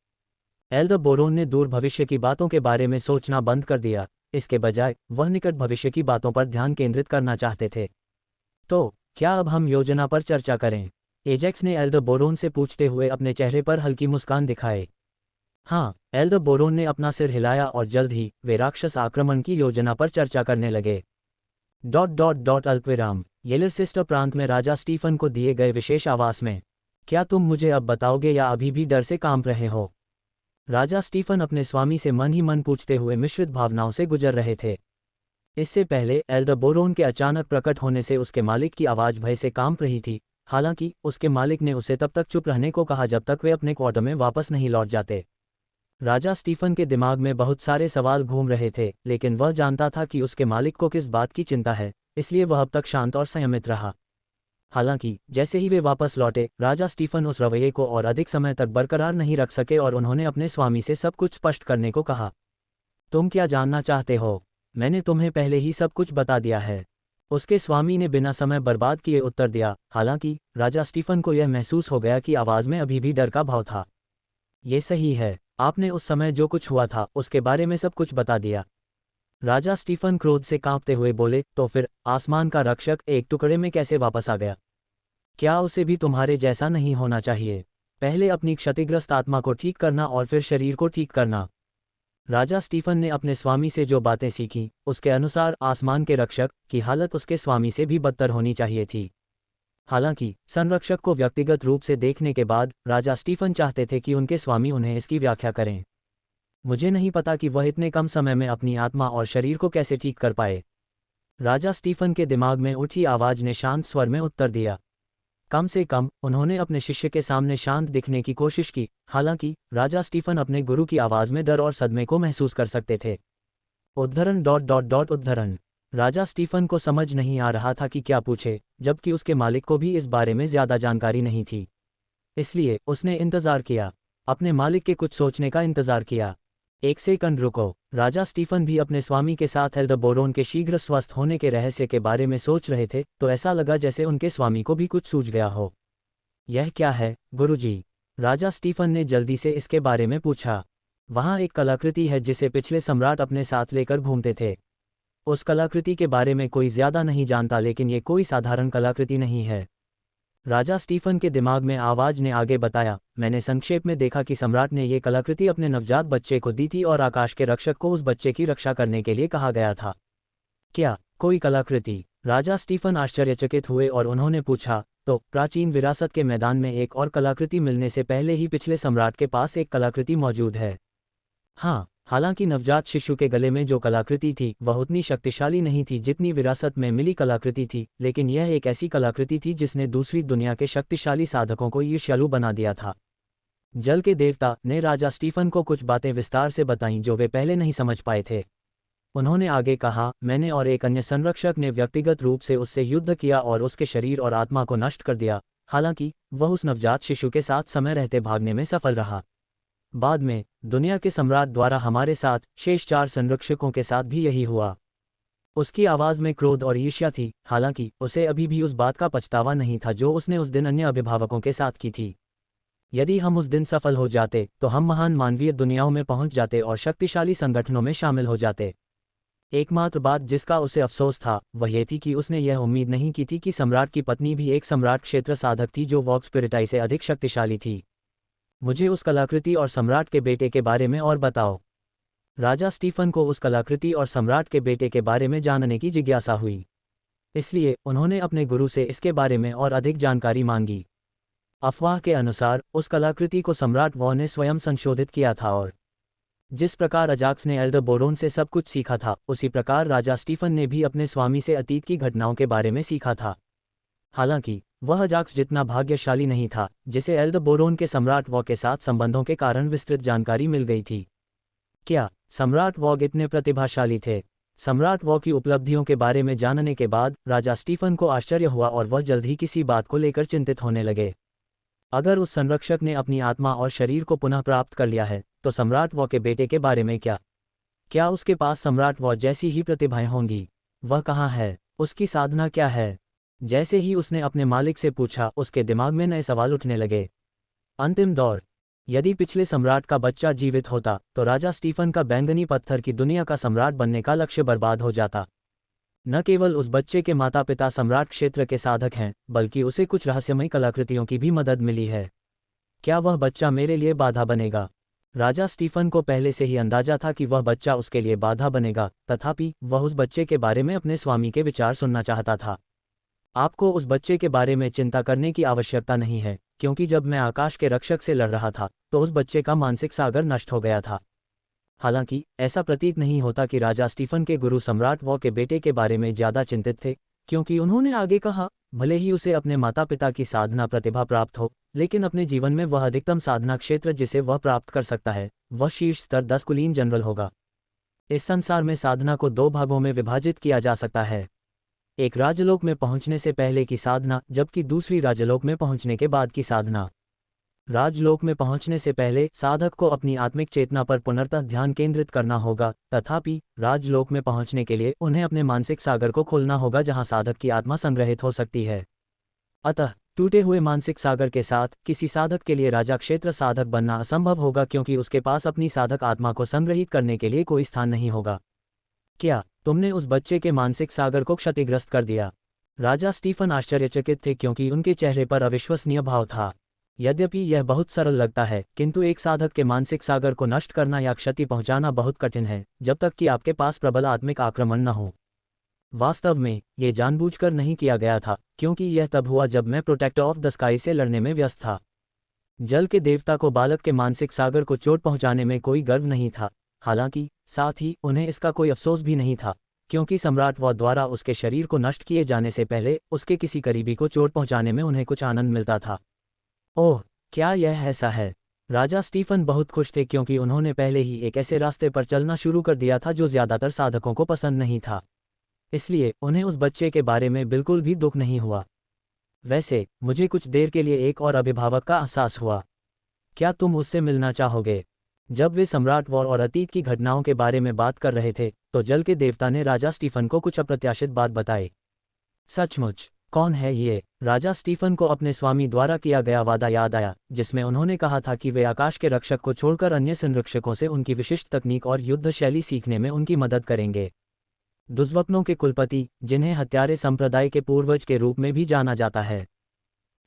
A: एल्डर बोरोन ने दूर भविष्य की बातों के बारे में सोचना बंद कर दिया, इसके बजाय वह निकट भविष्य की बातों पर ध्यान केंद्रित करना चाहते थे। तो क्या अब हम योजना पर चर्चा करें? एजेक्स ने एल्डर बोरोन से पूछते हुए अपने चेहरे पर हल्की मुस्कान दिखाए। हाँ, एल्डर बोरोन ने अपना सिर हिलाया और जल्द ही वे राक्षस आक्रमण की योजना पर चर्चा करने लगे। अल्पविराम। येलरसिस्टर प्रांत में राजा स्टीफन को दिए गए विशेष आवास में। क्या तुम मुझे अब बताओगे या अभी भी डर से कांप रहे हो? राजा स्टीफन अपने स्वामी से मन ही मन पूछते हुए मिश्रित भावनाओं से गुजर रहे थे। इससे पहले एल्डर बोरोन के अचानक प्रकट होने से उसके मालिक की आवाज़ भय से कांप रही थी। हालांकि उसके मालिक ने उसे तब तक चुप रहने को कहा जब तक वे अपने क्वार्टर में वापस नहीं लौट जाते। राजा स्टीफन के दिमाग में बहुत सारे सवाल घूम रहे थे, लेकिन वह जानता था कि उसके मालिक को किस बात की चिंता है, इसलिए वह अब तक शांत और संयमित रहा। हालांकि जैसे ही वे वापस लौटे, राजा स्टीफन उस रवैये को और अधिक समय तक बरकरार नहीं रख सके और उन्होंने अपने स्वामी से सब कुछ स्पष्ट करने को कहा। तुम क्या जानना चाहते हो? मैंने तुम्हें पहले ही सब कुछ बता दिया है। उसके स्वामी ने बिना समय बर्बाद किए उत्तर दिया। हालांकि राजा स्टीफन को यह महसूस हो गया कि आवाज़ में अभी भी डर का भाव था। ये सही है, आपने उस समय जो कुछ हुआ था उसके बारे में सब कुछ बता दिया। राजा स्टीफन क्रोध से कांपते हुए बोले, तो फिर आसमान का रक्षक एक टुकड़े में कैसे वापस आ गया? क्या उसे भी तुम्हारे जैसा नहीं होना चाहिए? पहले अपनी क्षतिग्रस्त आत्मा को ठीक करना और फिर शरीर को ठीक करना। राजा स्टीफन ने अपने स्वामी से जो बातें सीखी उसके अनुसार आसमान के रक्षक की हालत उसके स्वामी से भी बदतर होनी चाहिए थी। हालांकि संरक्षक को व्यक्तिगत रूप से देखने के बाद राजा स्टीफन चाहते थे कि उनके स्वामी उन्हें इसकी व्याख्या करें। मुझे नहीं पता कि वह इतने कम समय में अपनी आत्मा और शरीर को कैसे ठीक कर पाए। राजा स्टीफन के दिमाग में उठी आवाज ने शांत स्वर में उत्तर दिया। कम से कम उन्होंने अपने शिष्य के सामने शांत दिखने की कोशिश की। हालांकि राजा स्टीफन अपने गुरु की आवाज में डर और सदमे को महसूस कर सकते थे। उद्धरण। राजा स्टीफन को समझ नहीं आ रहा था कि क्या पूछे, जबकि उसके मालिक को भी इस बारे में ज्यादा जानकारी नहीं थी। इसलिए उसने इंतजार किया, अपने मालिक के कुछ सोचने का इंतजार किया। एक सेकंड रुको। राजा स्टीफन भी अपने स्वामी के साथ एल्डरबोरोन के शीघ्र स्वस्थ होने के रहस्य के बारे में सोच रहे थे, तो ऐसा लगा जैसे उनके स्वामी को भी कुछ सूझ गया हो। यह क्या है गुरुजी? राजा स्टीफन ने जल्दी से इसके बारे में पूछा। वहाँ एक कलाकृति है जिसे पिछले सम्राट अपने साथ लेकर घूमते थे। उस कलाकृति के बारे में कोई ज्यादा नहीं जानता, लेकिन ये कोई साधारण कलाकृति नहीं है। राजा स्टीफन के दिमाग में आवाज ने आगे बताया, मैंने संक्षेप में देखा कि सम्राट ने ये कलाकृति अपने नवजात बच्चे को दी थी और आकाश के रक्षक को उस बच्चे की रक्षा करने के लिए कहा गया था। क्या कोई कलाकृति? राजा स्टीफन आश्चर्यचकित हुए और उन्होंने पूछा, तो प्राचीन विरासत के मैदान में एक और कलाकृति मिलने से पहले ही पिछले सम्राट के पास एक कलाकृति मौजूद है? हाँ, हालांकि नवजात शिशु के गले में जो कलाकृति थी वह उतनी शक्तिशाली नहीं थी जितनी विरासत में मिली कलाकृति थी, लेकिन यह एक ऐसी कलाकृति थी जिसने दूसरी दुनिया के शक्तिशाली साधकों को ईर्ष्यालु बना दिया था। जल के देवता ने राजा स्टीफन को कुछ बातें विस्तार से बताईं जो वे पहले नहीं समझ पाए थे। उन्होंने आगे कहा, मैंने और एक अन्य संरक्षक ने व्यक्तिगत रूप से उससे युद्ध किया और उसके शरीर और आत्मा को नष्ट कर दिया। हालांकि वह उस नवजात शिशु के साथ समय रहते भागने में सफल रहा। बाद में दुनिया के सम्राट द्वारा हमारे साथ शेष 4 संरक्षकों के साथ भी यही हुआ। उसकी आवाज में क्रोध और ईर्ष्या थी, हालांकि उसे अभी भी उस बात का पछतावा नहीं था जो उसने उस दिन अन्य अभिभावकों के साथ की थी। यदि हम उस दिन सफल हो जाते तो हम महान मानवीय दुनियाओं में पहुंच जाते और शक्तिशाली संगठनों में शामिल हो जाते। एकमात्र बात जिसका उसे अफसोस था वह ये थी कि उसने यह उम्मीद नहीं की थी कि सम्राट की पत्नी भी एक सम्राट क्षेत्र साधक थी जो वॉक स्पिरिटाई से अधिक शक्तिशाली थी। मुझे उस कलाकृति और सम्राट के बेटे के बारे में और बताओ। राजा स्टीफन को उस कलाकृति और सम्राट के बेटे के बारे में जानने की जिज्ञासा हुई, इसलिए उन्होंने अपने गुरु से इसके बारे में और अधिक जानकारी मांगी। अफवाह के अनुसार उस कलाकृति को सम्राट वॉ ने स्वयं संशोधित किया था और जिस प्रकार अजाक्स ने एल्डरबोरोन से सब कुछ सीखा था, उसी प्रकार राजा स्टीफन ने भी अपने स्वामी से अतीत की घटनाओं के बारे में सीखा था। हालांकि वह अजाक्स जितना भाग्यशाली नहीं था, जिसे एल्डरबोरोन के सम्राट वॉ के साथ संबंधों के कारण विस्तृत जानकारी मिल गई थी। क्या सम्राट वॉग इतने प्रतिभाशाली थे? सम्राट वॉ की उपलब्धियों के बारे में जानने के बाद राजा स्टीफन को आश्चर्य हुआ और वह जल्द ही किसी बात को लेकर चिंतित होने लगे। अगर उस संरक्षक ने अपनी आत्मा और शरीर को पुनः प्राप्त कर लिया है, तो सम्राट वॉ के बेटे के बारे में क्या? क्या उसके पास सम्राट वॉ जैसी ही प्रतिभाएं होंगी? वह कहाँ है? उसकी साधना क्या है? जैसे ही उसने अपने मालिक से पूछा, उसके दिमाग में नए सवाल उठने लगे। अंतिम दौर। यदि पिछले सम्राट का बच्चा जीवित होता तो राजा स्टीफन का बैंगनी पत्थर की दुनिया का सम्राट बनने का लक्ष्य बर्बाद हो जाता। न केवल उस बच्चे के माता पिता सम्राट क्षेत्र के साधक हैं, बल्कि उसे कुछ रहस्यमयी कलाकृतियों की भी मदद मिली है। क्या वह बच्चा मेरे लिए बाधा बनेगा? राजा स्टीफन को पहले से ही अंदाजा था कि वह बच्चा उसके लिए बाधा बनेगा, तथापि वह उस बच्चे के बारे में अपने स्वामी के विचार सुनना चाहता था। आपको उस बच्चे के बारे में चिंता करने की आवश्यकता नहीं है, क्योंकि जब मैं आकाश के रक्षक से लड़ रहा था तो उस बच्चे का मानसिक सागर नष्ट हो गया था। हालांकि ऐसा प्रतीत नहीं होता कि राजा स्टीफन के गुरु सम्राट वॉ के बेटे के बारे में ज्यादा चिंतित थे, क्योंकि उन्होंने आगे कहा, भले ही उसे अपने माता पिता की साधना प्रतिभा प्राप्त हो, लेकिन अपने जीवन में वह अधिकतम साधना क्षेत्र जिसे वह प्राप्त कर सकता है वह शीर्ष स्तर 10 कुलीन जनरल होगा। इस संसार में साधना को 2 भागों में विभाजित किया जा सकता है, एक राजलोक में पहुंचने से पहले की साधना, जबकि दूसरी राजलोक में पहुंचने के बाद की साधना। राजलोक में पहुंचने से पहले साधक को अपनी आत्मिक चेतना पर पुनर्तः ध्यान केंद्रित करना होगा, तथापि राजलोक में पहुंचने के लिए उन्हें अपने मानसिक सागर को खोलना होगा जहां साधक की आत्मा संग्रहित हो सकती है। अतः टूटे हुए मानसिक सागर के साथ किसी साधक के लिए राजा क्षेत्र साधक बनना असंभव होगा, क्योंकि उसके पास अपनी साधक आत्मा को संग्रहित करने के लिए कोई स्थान नहीं होगा। क्या तुमने उस बच्चे के मानसिक सागर को क्षतिग्रस्त कर दिया? राजा स्टीफन आश्चर्यचकित थे, क्योंकि उनके चेहरे पर अविश्वसनीय भाव था। यद्यपि यह बहुत सरल लगता है, किंतु एक साधक के मानसिक सागर को नष्ट करना या क्षति पहुंचाना बहुत कठिन है, जब तक कि आपके पास प्रबल आत्मिक आक्रमण न हो। वास्तव में ये जानबूझकर नहीं किया गया था, क्योंकि यह तब हुआ जब मैं प्रोटेक्टर ऑफ द स्काई से लड़ने में व्यस्त था। जल के देवता को बालक के मानसिक सागर को चोट पहुंचाने में कोई गर्व नहीं था, हालांकि साथ ही उन्हें इसका कोई अफसोस भी नहीं था, क्योंकि सम्राट वॉ द्वारा उसके शरीर को नष्ट किए जाने से पहले उसके किसी करीबी को चोट पहुंचाने में उन्हें कुछ आनंद मिलता था। ओह, क्या यह ऐसा है? राजा स्टीफन बहुत खुश थे, क्योंकि उन्होंने पहले ही एक ऐसे रास्ते पर चलना शुरू कर दिया था जो ज़्यादातर साधकों को पसंद नहीं था। इसलिए उन्हें उस बच्चे के बारे में बिल्कुल भी दुख नहीं हुआ। वैसे मुझे कुछ देर के लिए एक और अभिभावक का एहसास हुआ। क्या तुम उससे मिलना चाहोगे? जब वे सम्राट वॉर और अतीत की घटनाओं के बारे में बात कर रहे थे, तो जल के देवता ने राजा स्टीफन को कुछ अप्रत्याशित बात बताई। सचमुच? कौन है ये? राजा स्टीफन को अपने स्वामी द्वारा किया गया वादा याद आया, जिसमें उन्होंने कहा था कि वे आकाश के रक्षक को छोड़कर अन्य संरक्षकों से उनकी विशिष्ट तकनीक और युद्ध शैली सीखने में उनकी मदद करेंगे। दुष्वप्नों के कुलपति, जिन्हें हत्यारे संप्रदाय के पूर्वज के रूप में भी जाना जाता है।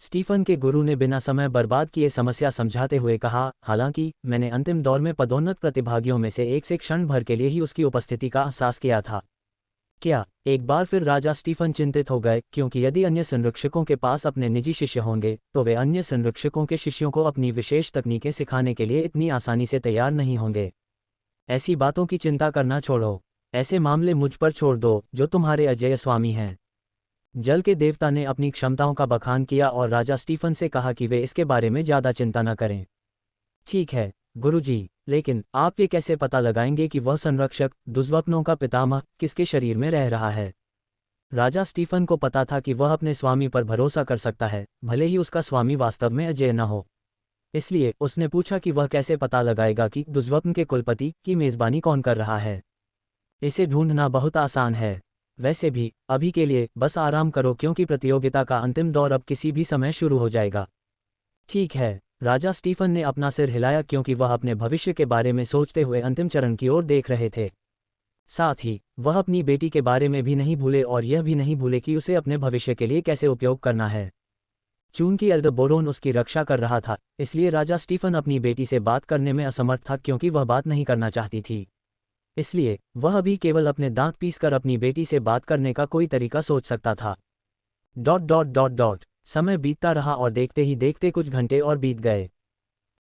A: स्टीफन के गुरु ने बिना समय बर्बाद किए समस्या समझाते हुए कहा, हालांकि मैंने अंतिम दौर में पदोन्नत प्रतिभागियों में से एक से क्षण भर के लिए ही उसकी उपस्थिति का एहसास किया था। क्या? एक बार फिर राजा स्टीफन चिंतित हो गए, क्योंकि यदि अन्य संरक्षकों के पास अपने निजी शिष्य होंगे, तो वे अन्य संरक्षकों के शिष्यों को अपनी विशेष तकनीकें सिखाने के लिए इतनी आसानी से तैयार नहीं होंगे। ऐसी बातों की चिंता करना छोड़ो, ऐसे मामले मुझ पर छोड़ दो, जो तुम्हारे अजेय स्वामी हैं। जल के देवता ने अपनी क्षमताओं का बखान किया और राजा स्टीफन से कहा कि वे इसके बारे में ज़्यादा चिंता न करें। ठीक है गुरुजी, लेकिन आप ये कैसे पता लगाएंगे कि वह संरक्षक, दुष्वप्नों का पितामह, किसके शरीर में रह रहा है? राजा स्टीफन को पता था कि वह अपने स्वामी पर भरोसा कर सकता है, भले ही उसका स्वामी वास्तव में अजेय न हो। इसलिए उसने पूछा कि वह कैसे पता लगाएगा कि दुष्वप्न के कुलपति की मेज़बानी कौन कर रहा है। इसे ढूंढना बहुत आसान है। वैसे भी अभी के लिए बस आराम करो, क्योंकि प्रतियोगिता का अंतिम दौर अब किसी भी समय शुरू हो जाएगा। ठीक है, राजा स्टीफन ने अपना सिर हिलाया, क्योंकि वह अपने भविष्य के बारे में सोचते हुए अंतिम चरण की ओर देख रहे थे। साथ ही वह अपनी बेटी के बारे में भी नहीं भूले और यह भी नहीं भूले कि उसे अपने भविष्य के लिए कैसे उपयोग करना है। चूंकि एल्डरबोरोन उसकी रक्षा कर रहा था, इसलिए राजा स्टीफन अपनी बेटी से बात करने में असमर्थ था, क्योंकि वह बात नहीं करना चाहती थी। इसलिए वह अभी केवल अपने दांत पीसकर अपनी बेटी से बात करने का कोई तरीका सोच सकता था। ... समय बीतता रहा और देखते ही देखते कुछ घंटे और बीत गए।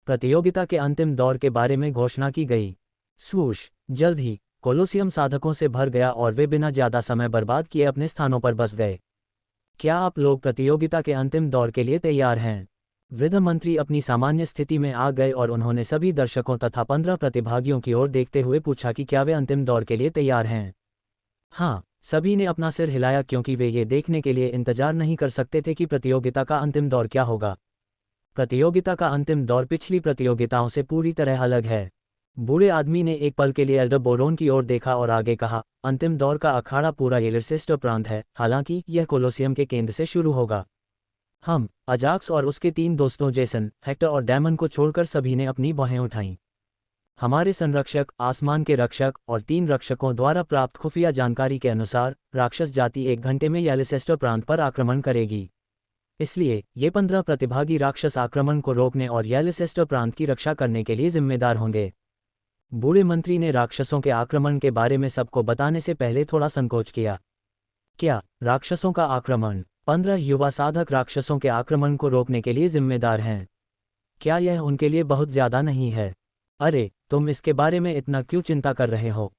A: प्रतियोगिता के अंतिम दौर के बारे में घोषणा की गई। स्वूश! जल्द ही कोलोसियम साधकों से भर गया और वे बिना ज़्यादा समय बर्बाद किए अपने स्थानों पर बस गए। क्या आप लोग प्रतियोगिता के अंतिम दौर के लिए तैयार हैं? वृद्ध मंत्री अपनी सामान्य स्थिति में आ गए और उन्होंने सभी दर्शकों तथा 15 प्रतिभागियों की ओर देखते हुए पूछा कि क्या वे अंतिम दौर के लिए तैयार हैं। हाँ, सभी ने अपना सिर हिलाया, क्योंकि वे ये देखने के लिए इंतजार नहीं कर सकते थे कि प्रतियोगिता का अंतिम दौर क्या होगा। प्रतियोगिता का अंतिम दौर पिछली प्रतियोगिताओं से पूरी तरह अलग है। बूढ़े आदमी ने एक पल के लिए एल्डरबोरोन की ओर देखा और आगे कहा, अंतिम दौर का अखाड़ा पूरा येलिसेस्टर प्रांत है, हालांकि यह कोलोसियम के केंद्र से शुरू होगा। हम, अजाक्स और उसके 3 दोस्तों जेसन, हेक्टर और डैमन को छोड़कर सभी ने अपनी बाहें उठाईं। हमारे संरक्षक, आसमान के रक्षक और 3 रक्षकों द्वारा प्राप्त खुफिया जानकारी के अनुसार राक्षस जाति 1 घंटे में येलिसेस्टर प्रांत पर आक्रमण करेगी। इसलिए ये 15 प्रतिभागी राक्षस आक्रमण को रोकने और येलिसेस्टर प्रांत की रक्षा करने के लिए जिम्मेदार होंगे। बूढ़े मंत्री ने राक्षसों के आक्रमण के बारे में सबको बताने से पहले थोड़ा संकोच किया। क्या राक्षसों का आक्रमण? 15 युवा साधक राक्षसों के आक्रमण को रोकने के लिए जिम्मेदार हैं। क्या यह उनके लिए बहुत ज़्यादा नहीं है? अरे, तुम इसके बारे में इतना क्यों चिंता कर रहे हो?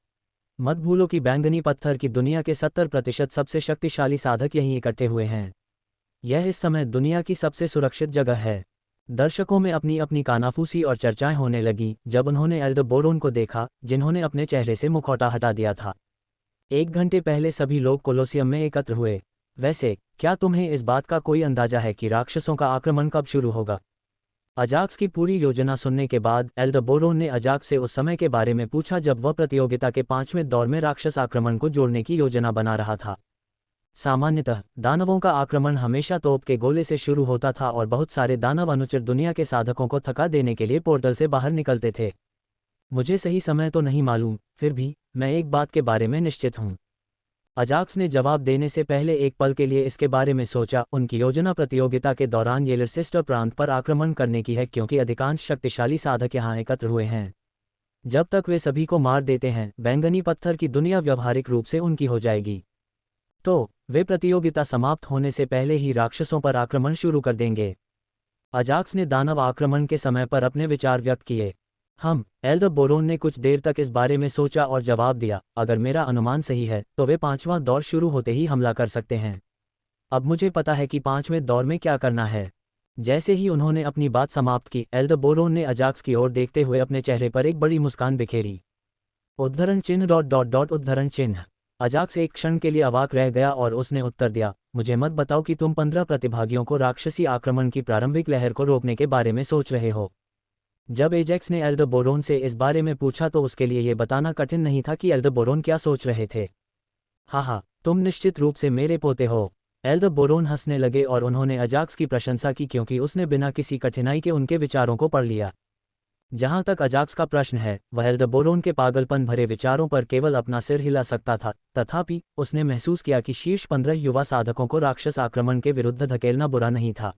A: मत भूलो कि बैंगनी पत्थर की दुनिया के 70% सबसे शक्तिशाली साधक यहीं इकट्ठे हुए हैं। यह इस समय दुनिया की सबसे सुरक्षित जगह है। दर्शकों में अपनी अपनी कानाफूसी और चर्चाएं होने लगीं जब उन्होंने एल्डरबोरोन को देखा, जिन्होंने अपने चेहरे से मुखौटा हटा दिया था। 1 घंटे पहले सभी लोग कोलोसियम में एकत्र हुए। वैसे क्या तुम्हें इस बात का कोई अंदाजा है कि राक्षसों का आक्रमण कब शुरू होगा? अजाक्स की पूरी योजना सुनने के बाद एल्डरबोरोन ने अजाक्स से उस समय के बारे में पूछा जब वह प्रतियोगिता के 5वें दौर में राक्षस आक्रमण को जोड़ने की योजना बना रहा था। सामान्यतः दानवों का आक्रमण हमेशा तोप के गोले से शुरू होता था और बहुत सारे दानव अनुचित दुनिया के साधकों को थका देने के लिए पोर्टल से बाहर निकलते थे। मुझे सही समय तो नहीं मालूम, फिर भी मैं एक बात के बारे में निश्चित हूँ। अजाक्स ने जवाब देने से पहले एक पल के लिए इसके बारे में सोचा। उनकी योजना प्रतियोगिता के दौरान येलरसिस्टर प्रांत पर आक्रमण करने की है क्योंकि अधिकांश शक्तिशाली साधक यहाँ एकत्र हुए हैं। जब तक वे सभी को मार देते हैं, बैंगनी पत्थर की दुनिया व्यावहारिक रूप से उनकी हो जाएगी। तो वे प्रतियोगिता समाप्त होने से पहले ही राक्षसों पर आक्रमण शुरू कर देंगे। अजाक्स ने दानव आक्रमण के समय पर अपने विचार व्यक्त किए। एल्डरबोरोन ने कुछ देर तक इस बारे में सोचा और जवाब दिया, अगर मेरा अनुमान सही है तो वे 5वां दौर शुरू होते ही हमला कर सकते हैं। अब मुझे पता है कि 5वें दौर में क्या करना है। जैसे ही उन्होंने अपनी बात समाप्त की, एल्डरबोरोन ने अजाक्स की ओर देखते हुए अपने चेहरे पर एक बड़ी मुस्कान बिखेरी। उद्धरण चिन्ह ... उद्धरण चिन्ह। अजाक्स एक क्षण के लिए अवाक रह गया और उसने उत्तर दिया, मुझे मत बताओ कि तुम 15 प्रतिभागियों को राक्षसी आक्रमण की प्रारंभिक लहर को रोकने के बारे में सोच रहे हो। जब एजेक्स ने एल्डरबोरोन से इस बारे में पूछा तो उसके लिए यह बताना कठिन नहीं था कि एल्डरबोरोन क्या सोच रहे थे। हाँ, तुम निश्चित रूप से मेरे पोते हो। एल्डरबोरोन हंसने लगे और उन्होंने अजाक्स की प्रशंसा की क्योंकि उसने बिना किसी कठिनाई के उनके विचारों को पढ़ लिया। जहां तक अजाक्स का प्रश्न है, वह एल्डरबोरोन के पागलपन भरे विचारों पर केवल अपना सिर हिला सकता था। तथापि उसने महसूस किया कि शीर्ष 15 युवा साधकों को राक्षस आक्रमण के विरुद्ध धकेलना बुरा नहीं था,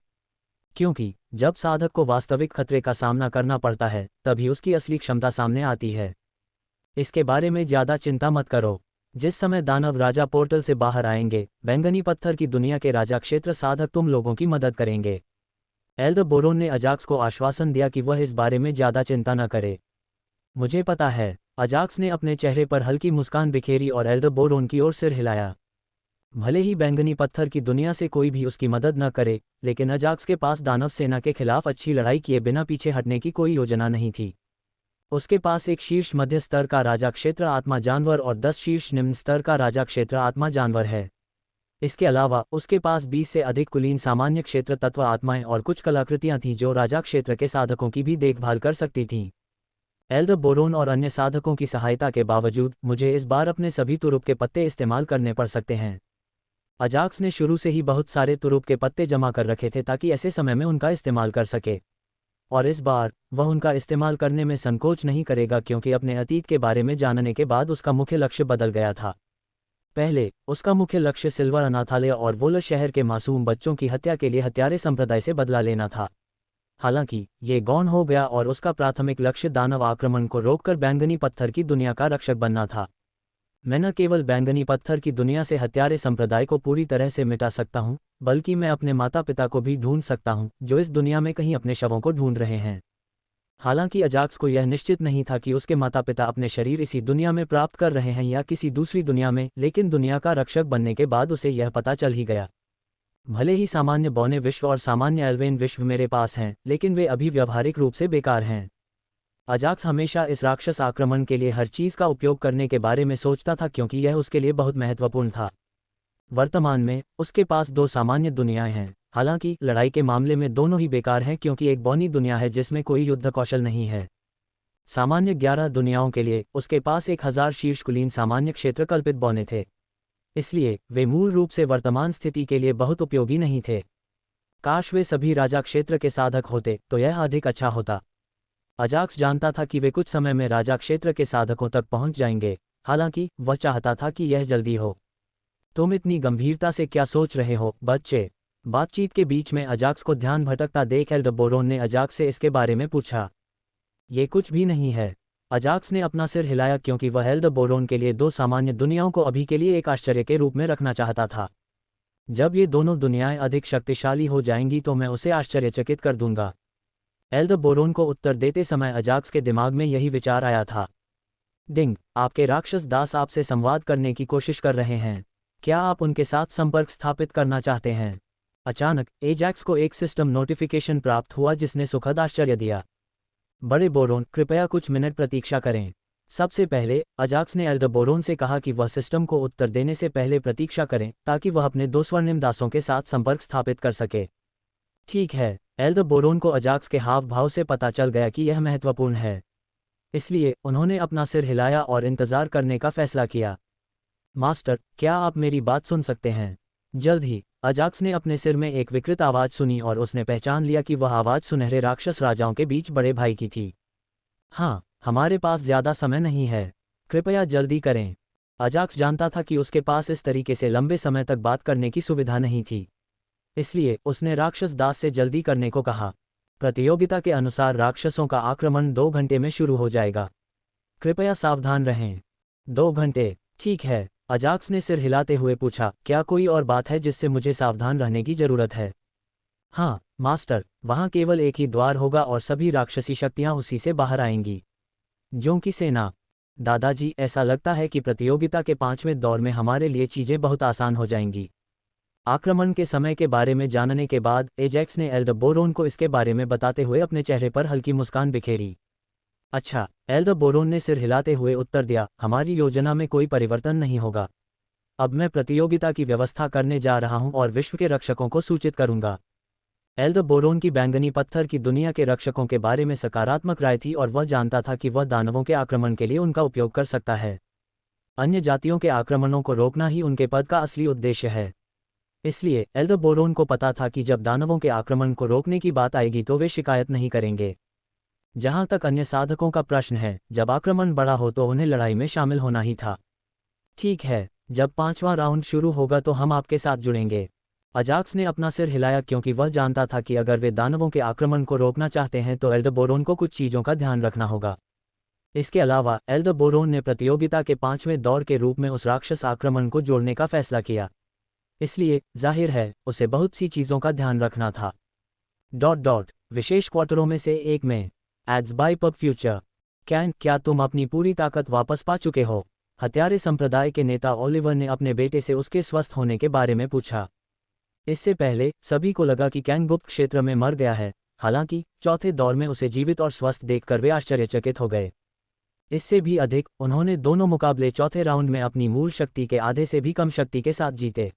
A: क्योंकि जब साधक को वास्तविक खतरे का सामना करना पड़ता है तभी उसकी असली क्षमता सामने आती है। इसके बारे में ज्यादा चिंता मत करो। जिस समय दानव राजा पोर्टल से बाहर आएंगे, बैंगनी पत्थर की दुनिया के राजा क्षेत्र साधक तुम लोगों की मदद करेंगे। एल्डरबोरोन ने अजाक्स को आश्वासन दिया कि वह इस बारे में ज्यादा चिंता न करे। मुझे पता है। अजाक्स ने अपने चेहरे पर हल्की मुस्कान बिखेरी और एल्डरबोरोन की ओर सिर हिलाया। भले ही बैंगनी पत्थर की दुनिया से कोई भी उसकी मदद न करे, लेकिन अजाक्स के पास दानव सेना के खिलाफ अच्छी लड़ाई किए बिना पीछे हटने की कोई योजना नहीं थी। उसके पास एक शीर्ष मध्य स्तर का राजा क्षेत्र आत्मा जानवर और 10 शीर्ष निम्न स्तर का राजा क्षेत्र आत्मा जानवर है। इसके अलावा उसके पास 20 से अधिक कुलीन सामान्य क्षेत्र तत्व आत्माएं और कुछ कलाकृतियां थीं जो राजा क्षेत्र के साधकों की भी देखभाल कर सकती थीं। एल्डरबोरोन और अन्य साधकों की सहायता के बावजूद मुझे इस बार अपने सभी तुरुप के पत्ते इस्तेमाल करने पड़ सकते हैं। अजाक्स ने शुरू से ही बहुत सारे तुरुप के पत्ते जमा कर रखे थे ताकि ऐसे समय में उनका इस्तेमाल कर सके, और इस बार वह उनका इस्तेमाल करने में संकोच नहीं करेगा क्योंकि अपने अतीत के बारे में जानने के बाद उसका मुख्य लक्ष्य बदल गया था। पहले उसका मुख्य लक्ष्य सिल्वर अनाथालय और वोलर शहर के मासूम बच्चों की हत्या के लिए हत्यारे संप्रदाय से बदला लेना था। हालांकि ये गौण हो गया और उसका प्राथमिक लक्ष्य दानव आक्रमण को रोककर बैंगनी पत्थर की दुनिया का रक्षक बनना था। मैं न केवल बैंगनी पत्थर की दुनिया से हत्यारे संप्रदाय को पूरी तरह से मिटा सकता हूं, बल्कि मैं अपने माता पिता को भी ढूंढ सकता हूं जो इस दुनिया में कहीं अपने शवों को ढूंढ रहे हैं। हालांकि अजाक्स को यह निश्चित नहीं था कि उसके माता पिता अपने शरीर इसी दुनिया में प्राप्त कर रहे हैं या किसी दूसरी दुनिया में, लेकिन दुनिया का रक्षक बनने के बाद उसे यह पता चल ही गया। भले ही सामान्य बौने विश्व और सामान्य एल्वेन विश्व मेरे पास हैं, लेकिन वे अभी व्यावहारिक रूप से बेकार हैं। अजाक्स हमेशा इस राक्षस आक्रमण के लिए हर चीज़ का उपयोग करने के बारे में सोचता था क्योंकि यह उसके लिए बहुत महत्वपूर्ण था। वर्तमान में उसके पास 2 सामान्य दुनियाएं हैं। हालांकि लड़ाई के मामले में दोनों ही बेकार हैं क्योंकि एक बौनी दुनिया है जिसमें कोई युद्ध कौशल नहीं है। सामान्य 11 दुनियाओं के लिए उसके पास 1000 शीर्ष कुलीन सामान्य क्षेत्र कल्पित बौने थे, इसलिए वे मूल रूप से वर्तमान स्थिति के लिए बहुत उपयोगी नहीं थे। काश वे सभी राजा क्षेत्र के साधक होते तो यह अधिक अच्छा होता। अजाक्स जानता था कि वे कुछ समय में राजा क्षेत्र के साधकों तक पहुंच जाएंगे, हालांकि वह चाहता था कि यह जल्दी हो। तुम इतनी गंभीरता से क्या सोच रहे हो, बच्चे? बातचीत के बीच में अजाक्स को ध्यान भटकता देख एल्डरबोरोन ने अजाक्स से इसके बारे में पूछा। ये कुछ भी नहीं है। अजाक्स ने अपना सिर हिलाया क्योंकि वह एल्डरबोरोन के लिए 2 सामान्य दुनियाओं को अभी के लिए एक आश्चर्य के रूप में रखना चाहता था। जब ये दोनों दुनियाएं अधिक शक्तिशाली हो जाएंगी तो मैं उसे आश्चर्यचकित कर दूंगा। एल्डरबोरोन को उत्तर देते समय अजाक्स के दिमाग में यही विचार आया था। डिंग, आपके राक्षस दास आपसे संवाद करने की कोशिश कर रहे हैं। क्या आप उनके साथ संपर्क स्थापित करना चाहते हैं? अचानक एजैक्स को एक सिस्टम नोटिफिकेशन प्राप्त हुआ जिसने सुखद आश्चर्य दिया। बड़े बोरोन, कृपया कुछ मिनट प्रतीक्षा करें। सबसे पहले अजाक्स ने एल्डरबोरोन से कहा कि वह सिस्टम को उत्तर देने से पहले प्रतीक्षा करें ताकि वह अपने 2 स्वर्णिम दासों के साथ संपर्क स्थापित कर सके। ठीक है, एल्डर बोरोन को अजाक्स के हाव भाव से पता चल गया कि यह महत्वपूर्ण है। इसलिए उन्होंने अपना सिर हिलाया और इंतजार करने का फैसला किया। मास्टर, क्या आप मेरी बात सुन सकते हैं? जल्द ही अजाक्स ने अपने सिर में एक विकृत आवाज़ सुनी और उसने पहचान लिया कि वह आवाज़ सुनहरे राक्षस राजाओं के बीच बड़े भाई की थी। हाँ, हमारे पास ज़्यादा समय नहीं है, कृपया जल्दी करें। अजाक्स जानता था कि उसके पास इस तरीके से लंबे समय तक बात करने की सुविधा नहीं थी। इसलिए उसने राक्षस दास से जल्दी करने को कहा। प्रतियोगिता के अनुसार राक्षसों का आक्रमण 2 घंटे में शुरू हो जाएगा। कृपया सावधान रहें। 2 घंटे, ठीक है, अजाक्स ने सिर हिलाते हुए पूछा, क्या कोई और बात है जिससे मुझे सावधान रहने की जरूरत है? हाँ, मास्टर, वहाँ केवल एक ही द्वार होगा और सभी राक्षसी शक्तियाँ उसी से बाहर आएंगी। जों की सेना। दादाजी, ऐसा लगता है कि प्रतियोगिता के 5वें दौर में हमारे लिए चीज़ें बहुत आसान हो जाएंगी। आक्रमण के समय के बारे में जानने के बाद एजेक्स ने एल्डर बोरोन को इसके बारे में बताते हुए अपने चेहरे पर हल्की मुस्कान बिखेरी। अच्छा, एल्डर बोरोन ने सिर हिलाते हुए उत्तर दिया, हमारी योजना में कोई परिवर्तन नहीं होगा। अब मैं प्रतियोगिता की व्यवस्था करने जा रहा हूं और विश्व के रक्षकों को सूचित करूंगा। एल्डर बोरोन की बैंगनी पत्थर की दुनिया के रक्षकों के बारे में सकारात्मक राय थी और वह जानता था कि वह दानवों के आक्रमण के लिए उनका उपयोग कर सकता है। अन्य जातियों के आक्रमणों को रोकना ही उनके पद का असली उद्देश्य है। इसलिए एल्डर बोरोन को पता था कि जब दानवों के आक्रमण को रोकने की बात आएगी तो वे शिकायत नहीं करेंगे। जहां तक अन्य साधकों का प्रश्न है, जब आक्रमण बड़ा हो तो उन्हें लड़ाई में शामिल होना ही था। ठीक है, जब 5वां राउंड शुरू होगा तो हम आपके साथ जुड़ेंगे। अजाक्स ने अपना सिर हिलाया क्योंकि वह जानता था कि अगर वे दानवों के आक्रमण को रोकना चाहते हैं तो एल्डर बोरोन को कुछ चीज़ों का ध्यान रखना होगा। इसके अलावा एल्डर बोरोन ने प्रतियोगिता के 5वें दौर के रूप में उस राक्षस आक्रमण को जोड़ने का फैसला किया। इसलिए जाहिर है उसे बहुत सी चीज़ों का ध्यान रखना था। विशेष क्वार्टरों में से एक में एड्स बाय पब फ्यूचर। कैन, क्या तुम अपनी पूरी ताकत वापस पा चुके हो? हत्यारे संप्रदाय के नेता ओलिवर ने अपने बेटे से उसके स्वस्थ होने के बारे में पूछा। इससे पहले सभी को लगा कि कैंग गुप्त क्षेत्र में मर गया है, हालांकि चौथे दौर में उसे जीवित और स्वस्थ देखकर वे आश्चर्यचकित हो गए। इससे भी अधिक, उन्होंने दोनों मुकाबले चौथे राउंड में अपनी मूल शक्ति के आधे से भी कम शक्ति के साथ जीते।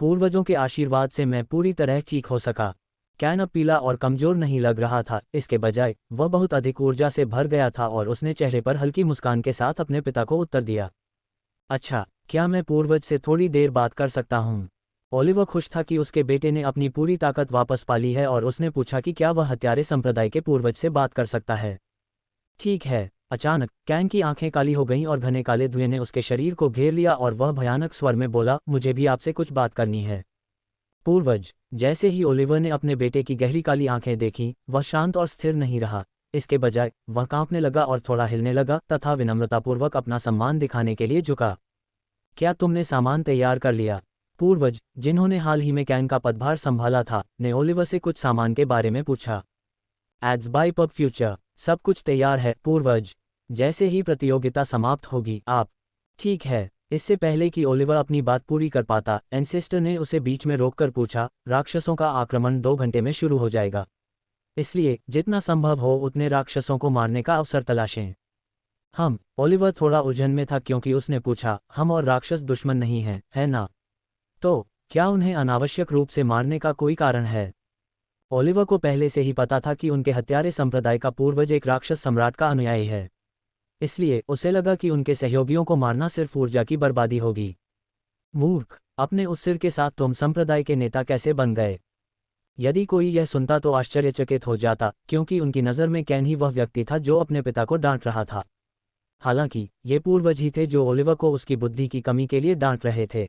A: पूर्वजों के आशीर्वाद से मैं पूरी तरह ठीक हो सका। कैन अब पीला और कमजोर नहीं लग रहा था, इसके बजाय वह बहुत अधिक ऊर्जा से भर गया था और उसने चेहरे पर हल्की मुस्कान के साथ अपने पिता को उत्तर दिया। अच्छा, क्या मैं पूर्वज से थोड़ी देर बात कर सकता हूँ? ओलिवर खुश था कि उसके बेटे ने अपनी पूरी ताकत वापस पा ली है और उसने पूछा कि क्या वह हत्यारे संप्रदाय के पूर्वज से बात कर सकता है। ठीक है। अचानक कैन की आंखें काली हो गईं और घने काले धुएं ने उसके शरीर को घेर लिया और वह भयानक स्वर में बोला, मुझे भी आपसे कुछ बात करनी है। पूर्वज। जैसे ही ओलिवर ने अपने बेटे की गहरी काली आंखें देखीं, वह शांत और स्थिर नहीं रहा। इसके बजाय वह कांपने लगा और थोड़ा हिलने लगा तथा विनम्रतापूर्वक अपना सम्मान दिखाने के लिए झुका। क्या तुमने सामान तैयार कर लिया? पूर्वज, जिन्होंने हाल ही में कैन का पदभार संभाला था, ने ओलिवर से कुछ सामान के बारे में पूछा। Ads by Pubfuture. सब कुछ तैयार है पूर्वज। जैसे ही प्रतियोगिता समाप्त होगी आप। ठीक है। इससे पहले कि ओलिवर अपनी बात पूरी कर पाता, एंसेस्टर ने उसे बीच में रोककर पूछा, राक्षसों का आक्रमण 2 घंटे में शुरू हो जाएगा। इसलिए जितना संभव हो उतने राक्षसों को मारने का अवसर तलाशें। हम। ओलिवर थोड़ा उलझन में था क्योंकि उसने पूछा, हम और राक्षस दुश्मन नहीं हैं, है ना? तो क्या उन्हें अनावश्यक रूप से मारने का कोई कारण है? ओलिवर को पहले से ही पता था कि उनके हत्यारे संप्रदाय का पूर्वज एक राक्षस सम्राट का अनुयायी है। इसलिए उसे लगा कि उनके सहयोगियों को मारना सिर्फ ऊर्जा की बर्बादी होगी। मूर्ख, अपने उस सिर के साथ तुम संप्रदाय के नेता कैसे बन गए? यदि कोई यह सुनता तो आश्चर्यचकित हो जाता, क्योंकि उनकी नज़र में कैन ही वह व्यक्ति था जो अपने पिता को डांट रहा था। हालांकि ये पूर्वज ही थे जो ओलिवर को उसकी बुद्धि की कमी के लिए डांट रहे थे।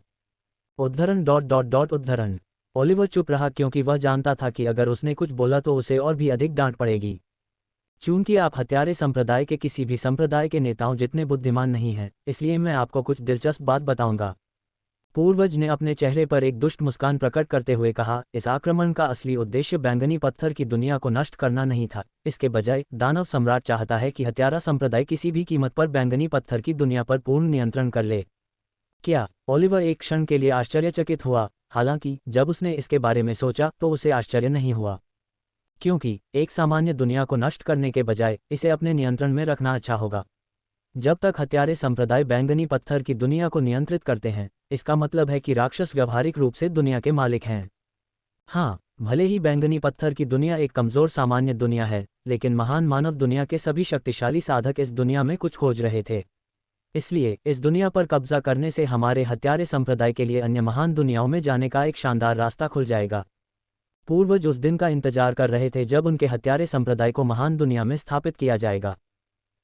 A: उद्धरण। ओलिवर चुप रहा क्योंकि वह जानता था कि अगर उसने कुछ बोला तो उसे और भी अधिक डांट पड़ेगी। चूंकि आप हत्यारे संप्रदाय के किसी भी संप्रदाय के नेताओं जितने बुद्धिमान नहीं हैं, इसलिए मैं आपको कुछ दिलचस्प बात बताऊंगा। पूर्वज ने अपने चेहरे पर एक दुष्ट मुस्कान प्रकट करते हुए कहा, इस आक्रमण का असली उद्देश्य बैंगनी पत्थर की दुनिया को नष्ट करना नहीं था। इसके बजाय दानव सम्राट चाहता है कि हत्यारा संप्रदाय किसी भी कीमत पर बैंगनी पत्थर की दुनिया पर पूर्ण नियंत्रण कर ले। क्या? ओलिवर एक क्षण के लिए आश्चर्यचकित हुआ, हालांकि जब उसने इसके बारे में सोचा तो उसे आश्चर्य नहीं हुआ, क्योंकि एक सामान्य दुनिया को नष्ट करने के बजाय इसे अपने नियंत्रण में रखना अच्छा होगा। जब तक हत्यारे संप्रदाय बैंगनी पत्थर की दुनिया को नियंत्रित करते हैं, इसका मतलब है कि राक्षस व्यवहारिक रूप से दुनिया के मालिक हैं। हाँ, भले ही बैंगनी पत्थर की दुनिया एक कमज़ोर सामान्य दुनिया है, लेकिन महान मानव दुनिया के सभी शक्तिशाली साधक इस दुनिया में कुछ खोज रहे थे। इसलिए इस दुनिया पर कब्जा करने से हमारे हत्यारे संप्रदाय के लिए अन्य महान दुनियाओं में जाने का एक शानदार रास्ता खुल जाएगा। पूर्वज उस दिन का इंतजार कर रहे थे जब उनके हत्यारे संप्रदाय को महान दुनिया में स्थापित किया जाएगा।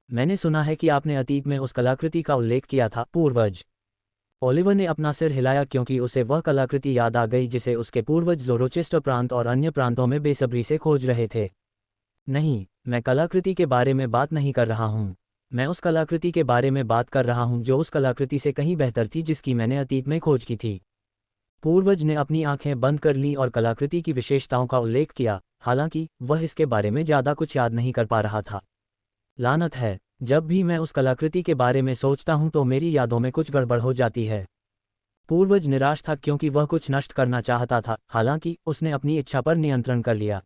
A: मैंने सुना है कि आपने अतीत में उस कलाकृति का उल्लेख किया था, पूर्वज। ओलिवर ने अपना सिर हिलाया क्योंकि उसे वह कलाकृति याद आ गई जिसे उसके पूर्वज ज़ोरोचेस्टर प्रांत और अन्य प्रांतों में बेसब्री से खोज रहे थे। नहीं, मैं कलाकृति के बारे में बात नहीं कर रहा हूँ। मैं उस कलाकृति के बारे में बात कर रहा हूँ जो उस कलाकृति से कहीं बेहतर थी जिसकी मैंने अतीत में खोज की थी। पूर्वज ने अपनी आंखें बंद कर लीं और कलाकृति की विशेषताओं का उल्लेख किया, हालांकि वह इसके बारे में ज़्यादा कुछ याद नहीं कर पा रहा था। लानत है, जब भी मैं उस कलाकृति के बारे में सोचता हूं तो मेरी यादों में कुछ गड़बड़ हो जाती है। पूर्वज निराश था क्योंकि वह कुछ नष्ट करना चाहता था, हालांकि उसने अपनी इच्छा पर नियंत्रण कर लिया।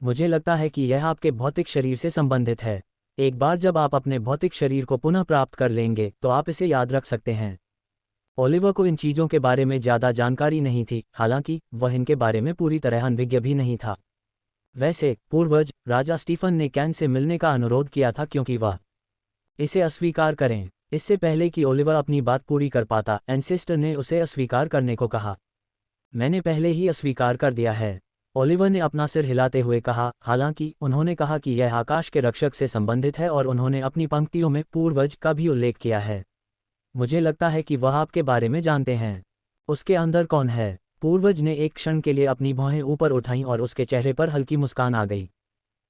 A: मुझे लगता है कि यह आपके भौतिक शरीर से संबंधित है। एक बार जब आप अपने भौतिक शरीर को पुनः प्राप्त कर लेंगे तो आप इसे याद रख सकते हैं। ओलिवर को इन चीज़ों के बारे में ज़्यादा जानकारी नहीं थी, हालांकि वह इनके बारे में पूरी तरह अनभिज्ञ भी नहीं था। वैसे पूर्वज राजा स्टीफन ने कैन से मिलने का अनुरोध किया था क्योंकि वह इसे अस्वीकार करें। इससे पहले कि ओलिवर अपनी बात पूरी कर पाता, एंसेस्टर ने उसे अस्वीकार करने को कहा। मैंने पहले ही अस्वीकार कर दिया है, ओलिवर ने अपना सिर हिलाते हुए कहा। हालांकि उन्होंने कहा कि यह आकाश के रक्षक से संबंधित है और उन्होंने अपनी पंक्तियों में पूर्वज का भी उल्लेख किया है। मुझे लगता है कि वह आपके बारे में जानते हैं। उसके अंदर कौन है? पूर्वज ने एक क्षण के लिए अपनी भौहें ऊपर उठाईं और उसके चेहरे पर हल्की मुस्कान आ गई।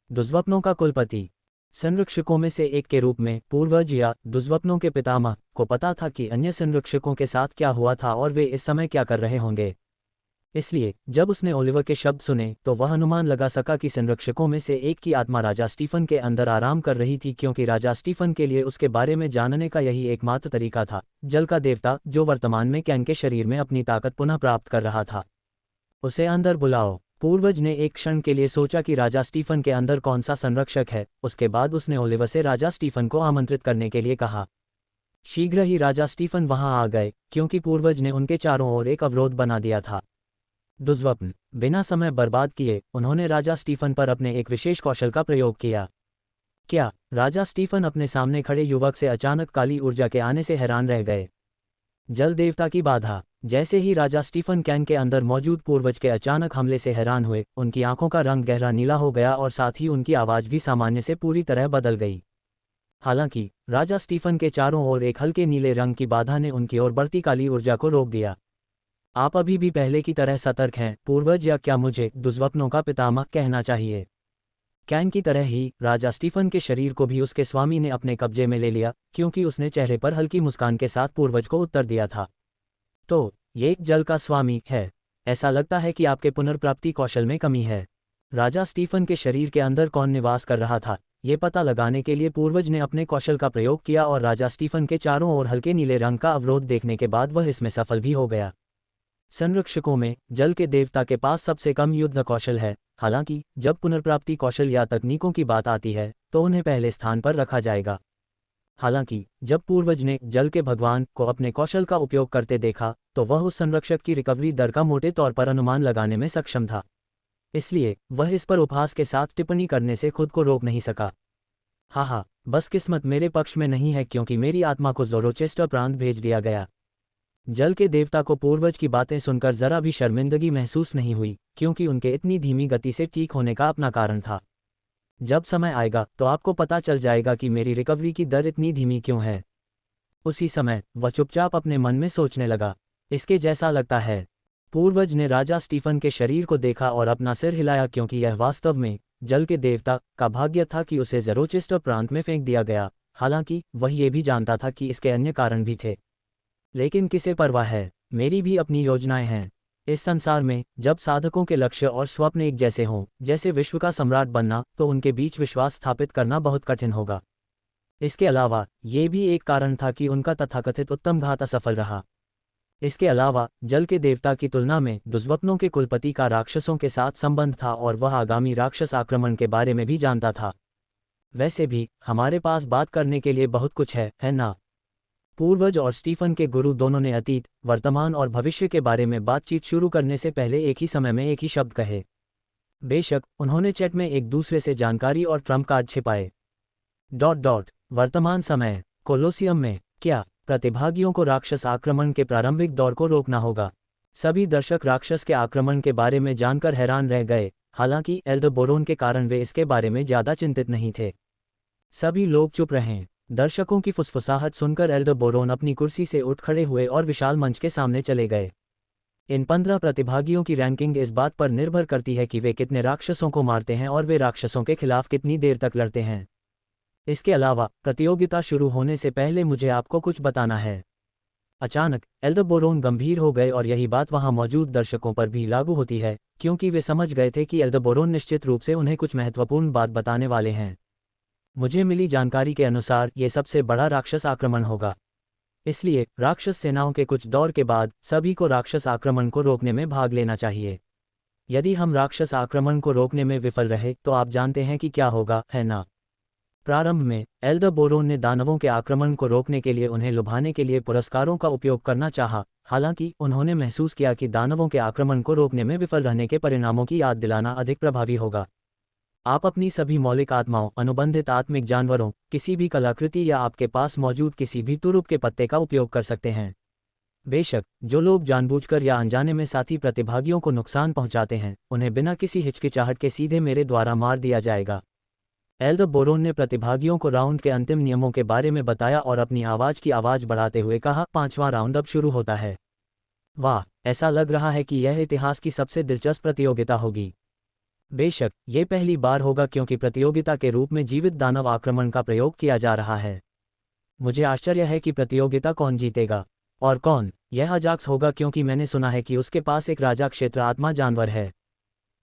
A: दुष्स्वप्नों का कुलपति, संरक्षकों में से एक के रूप में पूर्वज या दुष्स्वप्नों के पितामह को पता था कि अन्य संरक्षकों के साथ क्या हुआ था और वे इस समय क्या कर रहे होंगे। इसलिए जब उसने ओलिवर के शब्द सुने तो वह अनुमान लगा सका कि संरक्षकों में से एक की आत्मा राजा स्टीफन के अंदर आराम कर रही थी, क्योंकि राजा स्टीफन के लिए उसके बारे में जानने का यही एकमात्र तरीका था। जल का देवता जो वर्तमान में कैन के शरीर में अपनी ताकत पुनः प्राप्त कर रहा था। उसे अंदर बुलाओ। पूर्वज ने एक क्षण के लिए सोचा कि राजा स्टीफन के अंदर कौन सा संरक्षक है। उसके बाद उसने ओलिवर से राजा स्टीफन को आमंत्रित करने के लिए कहा। शीघ्र ही राजा स्टीफन वहां आ गए क्योंकि पूर्वज ने उनके चारों ओर एक अवरोध बना दिया था। दुष्स्वप्न, बिना समय बर्बाद किए उन्होंने राजा स्टीफन पर अपने एक विशेष कौशल का प्रयोग किया। क्या? राजा स्टीफन अपने सामने खड़े युवक से अचानक काली ऊर्जा के आने से हैरान रह गए। जल देवता की बाधा। जैसे ही राजा स्टीफन कैन के अंदर मौजूद पूर्वज के अचानक हमले से हैरान हुए, उनकी आंखों का रंग गहरा नीला हो गया और साथ ही उनकी आवाज़ भी सामान्य से पूरी तरह बदल गई। हालांकि राजा स्टीफन के चारों ओर एक हल्के नीले रंग की बाधा ने उनकी ओर बढ़ती काली ऊर्जा को रोक दिया। आप अभी भी पहले की तरह सतर्क हैं, पूर्वज, या क्या मुझे दुष्स्वप्नों का पितामह कहना चाहिए? कैन की तरह ही राजा स्टीफन के शरीर को भी उसके स्वामी ने अपने कब्जे में ले लिया, क्योंकि उसने चेहरे पर हल्की मुस्कान के साथ पूर्वज को उत्तर दिया था। तो ये एक जल का स्वामी है। ऐसा लगता है कि आपके पुनर्प्राप्ति कौशल में कमी है। राजा स्टीफन के शरीर के अंदर कौन निवास कर रहा था, ये पता लगाने के लिए पूर्वज ने अपने कौशल का प्रयोग किया और राजा स्टीफन के चारों ओर हल्के नीले रंग का अवरोध देखने के बाद वह इसमें सफल भी हो गया। संरक्षकों में जल के देवता के पास सबसे कम युद्ध कौशल है। हालांकि जब पुनर्प्राप्ति कौशल या तकनीकों की बात आती है तो उन्हें पहले स्थान पर रखा जाएगा। हालांकि जब पूर्वज ने जल के भगवान को अपने कौशल का उपयोग करते देखा तो वह उस संरक्षक की रिकवरी दर का मोटे तौर पर अनुमान लगाने में सक्षम था। इसलिए वह इस पर उपहास के साथ टिप्पणी करने से खुद को रोक नहीं सका। हाँ, बस किस्मत मेरे पक्ष में नहीं है, क्योंकि मेरी आत्मा को ज़ोरोचेस्टर प्रांत भेज दिया गया। जल के देवता को पूर्वज की बातें सुनकर जरा भी शर्मिंदगी महसूस नहीं हुई, क्योंकि उनके इतनी धीमी गति से ठीक होने का अपना कारण था। जब समय आएगा तो आपको पता चल जाएगा कि मेरी रिकवरी की दर इतनी धीमी क्यों है। उसी समय वह चुपचाप अपने मन में सोचने लगा, इसके जैसा लगता है। पूर्वज ने राजा स्टीफन के शरीर को देखा और अपना सिर हिलाया, क्योंकि यह वास्तव में जल के देवता का भाग्य था कि उसे ज़ोरोचेस्टर प्रांत में फेंक दिया गया। हालांकि वह ये भी जानता था कि इसके अन्य कारण भी थे, लेकिन किसे परवाह है, मेरी भी अपनी योजनाएं हैं। इस संसार में जब साधकों के लक्ष्य और स्वप्न एक जैसे हों, जैसे विश्व का सम्राट बनना, तो उनके बीच विश्वास स्थापित करना बहुत कठिन होगा। इसके अलावा ये भी एक कारण था कि उनका तथाकथित उत्तम घात असफल रहा। इसके अलावा जल के देवता की तुलना में दुष्स्वप्नों के कुलपति का राक्षसों के साथ संबंध था और वह आगामी राक्षस आक्रमण के बारे में भी जानता था। वैसे भी हमारे पास बात करने के लिए बहुत कुछ है ना? पूर्वज और स्टीफन के गुरु दोनों ने अतीत, वर्तमान और भविष्य के बारे में बातचीत शुरू करने से पहले एक ही समय में एक ही शब्द कहे। बेशक उन्होंने चैट में एक दूसरे से जानकारी और ट्रम्प कार्ड छिपाए। वर्तमान समय कोलोसियम में क्या प्रतिभागियों को राक्षस आक्रमण के प्रारंभिक दौर को रोकना होगा। सभी दर्शक राक्षस के आक्रमण के बारे में जानकर हैरान रह गए, हालांकि एल्डोबोरोन के कारण वे इसके बारे में ज़्यादा चिंतित नहीं थे। सभी लोग चुप रहे। दर्शकों की फुसफुसाहट सुनकर एल्डोबोरोन अपनी कुर्सी से उठ खड़े हुए और विशाल मंच के सामने चले गए। इन 15 प्रतिभागियों की रैंकिंग इस बात पर निर्भर करती है कि वे कितने राक्षसों को मारते हैं और वे राक्षसों के खिलाफ कितनी देर तक लड़ते हैं। इसके अलावा प्रतियोगिता शुरू होने से पहले मुझे आपको कुछ बताना है। अचानक एल्डोबोरोन गंभीर हो गए और यही बात वहां मौजूद दर्शकों पर भी लागू होती है, क्योंकि वे समझ गए थे कि एल्डोबोरोन निश्चित रूप से उन्हें कुछ महत्वपूर्ण बात बताने वाले हैं। मुझे मिली जानकारी के अनुसार ये सबसे बड़ा राक्षस आक्रमण होगा। इसलिए राक्षस सेनाओं के कुछ दौर के बाद सभी को राक्षस आक्रमण को रोकने में भाग लेना चाहिए। यदि हम राक्षस आक्रमण को रोकने में विफल रहे तो आप जानते हैं कि क्या होगा, है ना? प्रारंभ में एल्डोबोरोन ने दानवों के आक्रमण को रोकने के लिए उन्हें लुभाने के लिए पुरस्कारों का उपयोग करना चाहा, हालांकि उन्होंने महसूस किया कि दानवों के आक्रमण को रोकने में विफल रहने के परिणामों की याद दिलाना अधिक प्रभावी होगा। आप अपनी सभी मौलिक आत्माओं, अनुबंधित आत्मिक जानवरों, किसी भी कलाकृति या आपके पास मौजूद किसी भी तुरुप के पत्ते का उपयोग कर सकते हैं। बेशक जो लोग जानबूझकर या अनजाने में साथी प्रतिभागियों को नुकसान पहुंचाते हैं, उन्हें बिना किसी हिचकिचाहट के सीधे मेरे द्वारा मार दिया जाएगा। एल्डोबोरोन ने प्रतिभागियों को राउंड के अंतिम नियमों के बारे में बताया और अपनी आवाज बढ़ाते हुए कहा, 5वां राउंड अब शुरू होता है। वाह, ऐसा लग रहा है कि यह इतिहास की सबसे दिलचस्प प्रतियोगिता होगी। बेशक ये पहली बार होगा क्योंकि प्रतियोगिता के रूप में जीवित दानव आक्रमण का प्रयोग किया जा रहा है। मुझे आश्चर्य है कि प्रतियोगिता कौन जीतेगा। और कौन? यह अजाक्स होगा, क्योंकि मैंने सुना है कि उसके पास एक राजा क्षेत्र आत्मा जानवर है।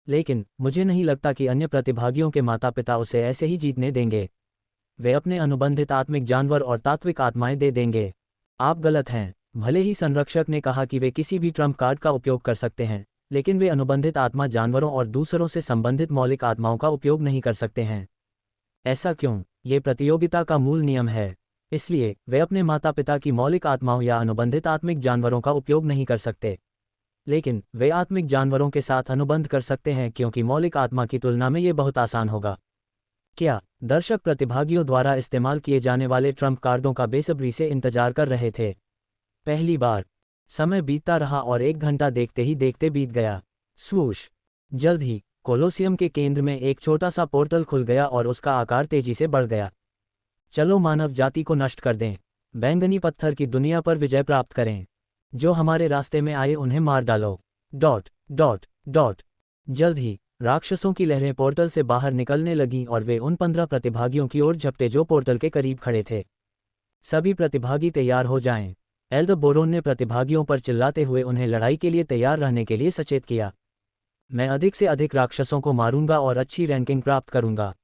A: लेकिन मुझे नहीं लगता कि अन्य प्रतिभागियों के माता पिता उसे ऐसे ही जीतने देंगे। वे अपने अनुबंधित आत्मिक जानवर और तात्विक आत्माएं दे देंगे। आप गलत हैं। भले ही संरक्षक ने कहा कि वे किसी भी ट्रम्प कार्ड का उपयोग कर सकते हैं, लेकिन वे अनुबंधित आत्मा जानवरों और दूसरों से संबंधित मौलिक आत्माओं का उपयोग नहीं कर सकते हैं। ऐसा क्यों? ये प्रतियोगिता का मूल नियम है। इसलिए वे अपने माता पिता की मौलिक आत्माओं या अनुबंधित आत्मिक जानवरों का उपयोग नहीं कर सकते। लेकिन वे आत्मिक जानवरों के साथ अनुबंध कर सकते हैं, क्योंकि मौलिक आत्मा की तुलना में ये बहुत आसान होगा। क्या दर्शक प्रतिभागियों द्वारा इस्तेमाल किए जाने वाले ट्रम्प कार्डों का बेसब्री से इंतजार कर रहे थे? पहली बार। समय बीतता रहा और 1 घंटा देखते ही देखते बीत गया। स्वूश! जल्द ही कोलोसियम के केंद्र में एक छोटा सा पोर्टल खुल गया और उसका आकार तेजी से बढ़ गया। चलो मानव जाति को नष्ट कर दें। बैंगनी पत्थर की दुनिया पर विजय प्राप्त करें। जो हमारे रास्ते में आए उन्हें मार डालो। ... जल्द ही राक्षसों की लहरें पोर्टल से बाहर निकलने लगीं और वे उन 15 प्रतिभागियों की ओर झपटे जो पोर्टल के करीब खड़े थे। सभी प्रतिभागी तैयार हो जाएं। एल्डोबोरोन ने प्रतिभागियों पर चिल्लाते हुए उन्हें लड़ाई के लिए तैयार रहने के लिए सचेत किया। मैं अधिक से अधिक राक्षसों को मारूंगा और अच्छी रैंकिंग प्राप्त करूंगा।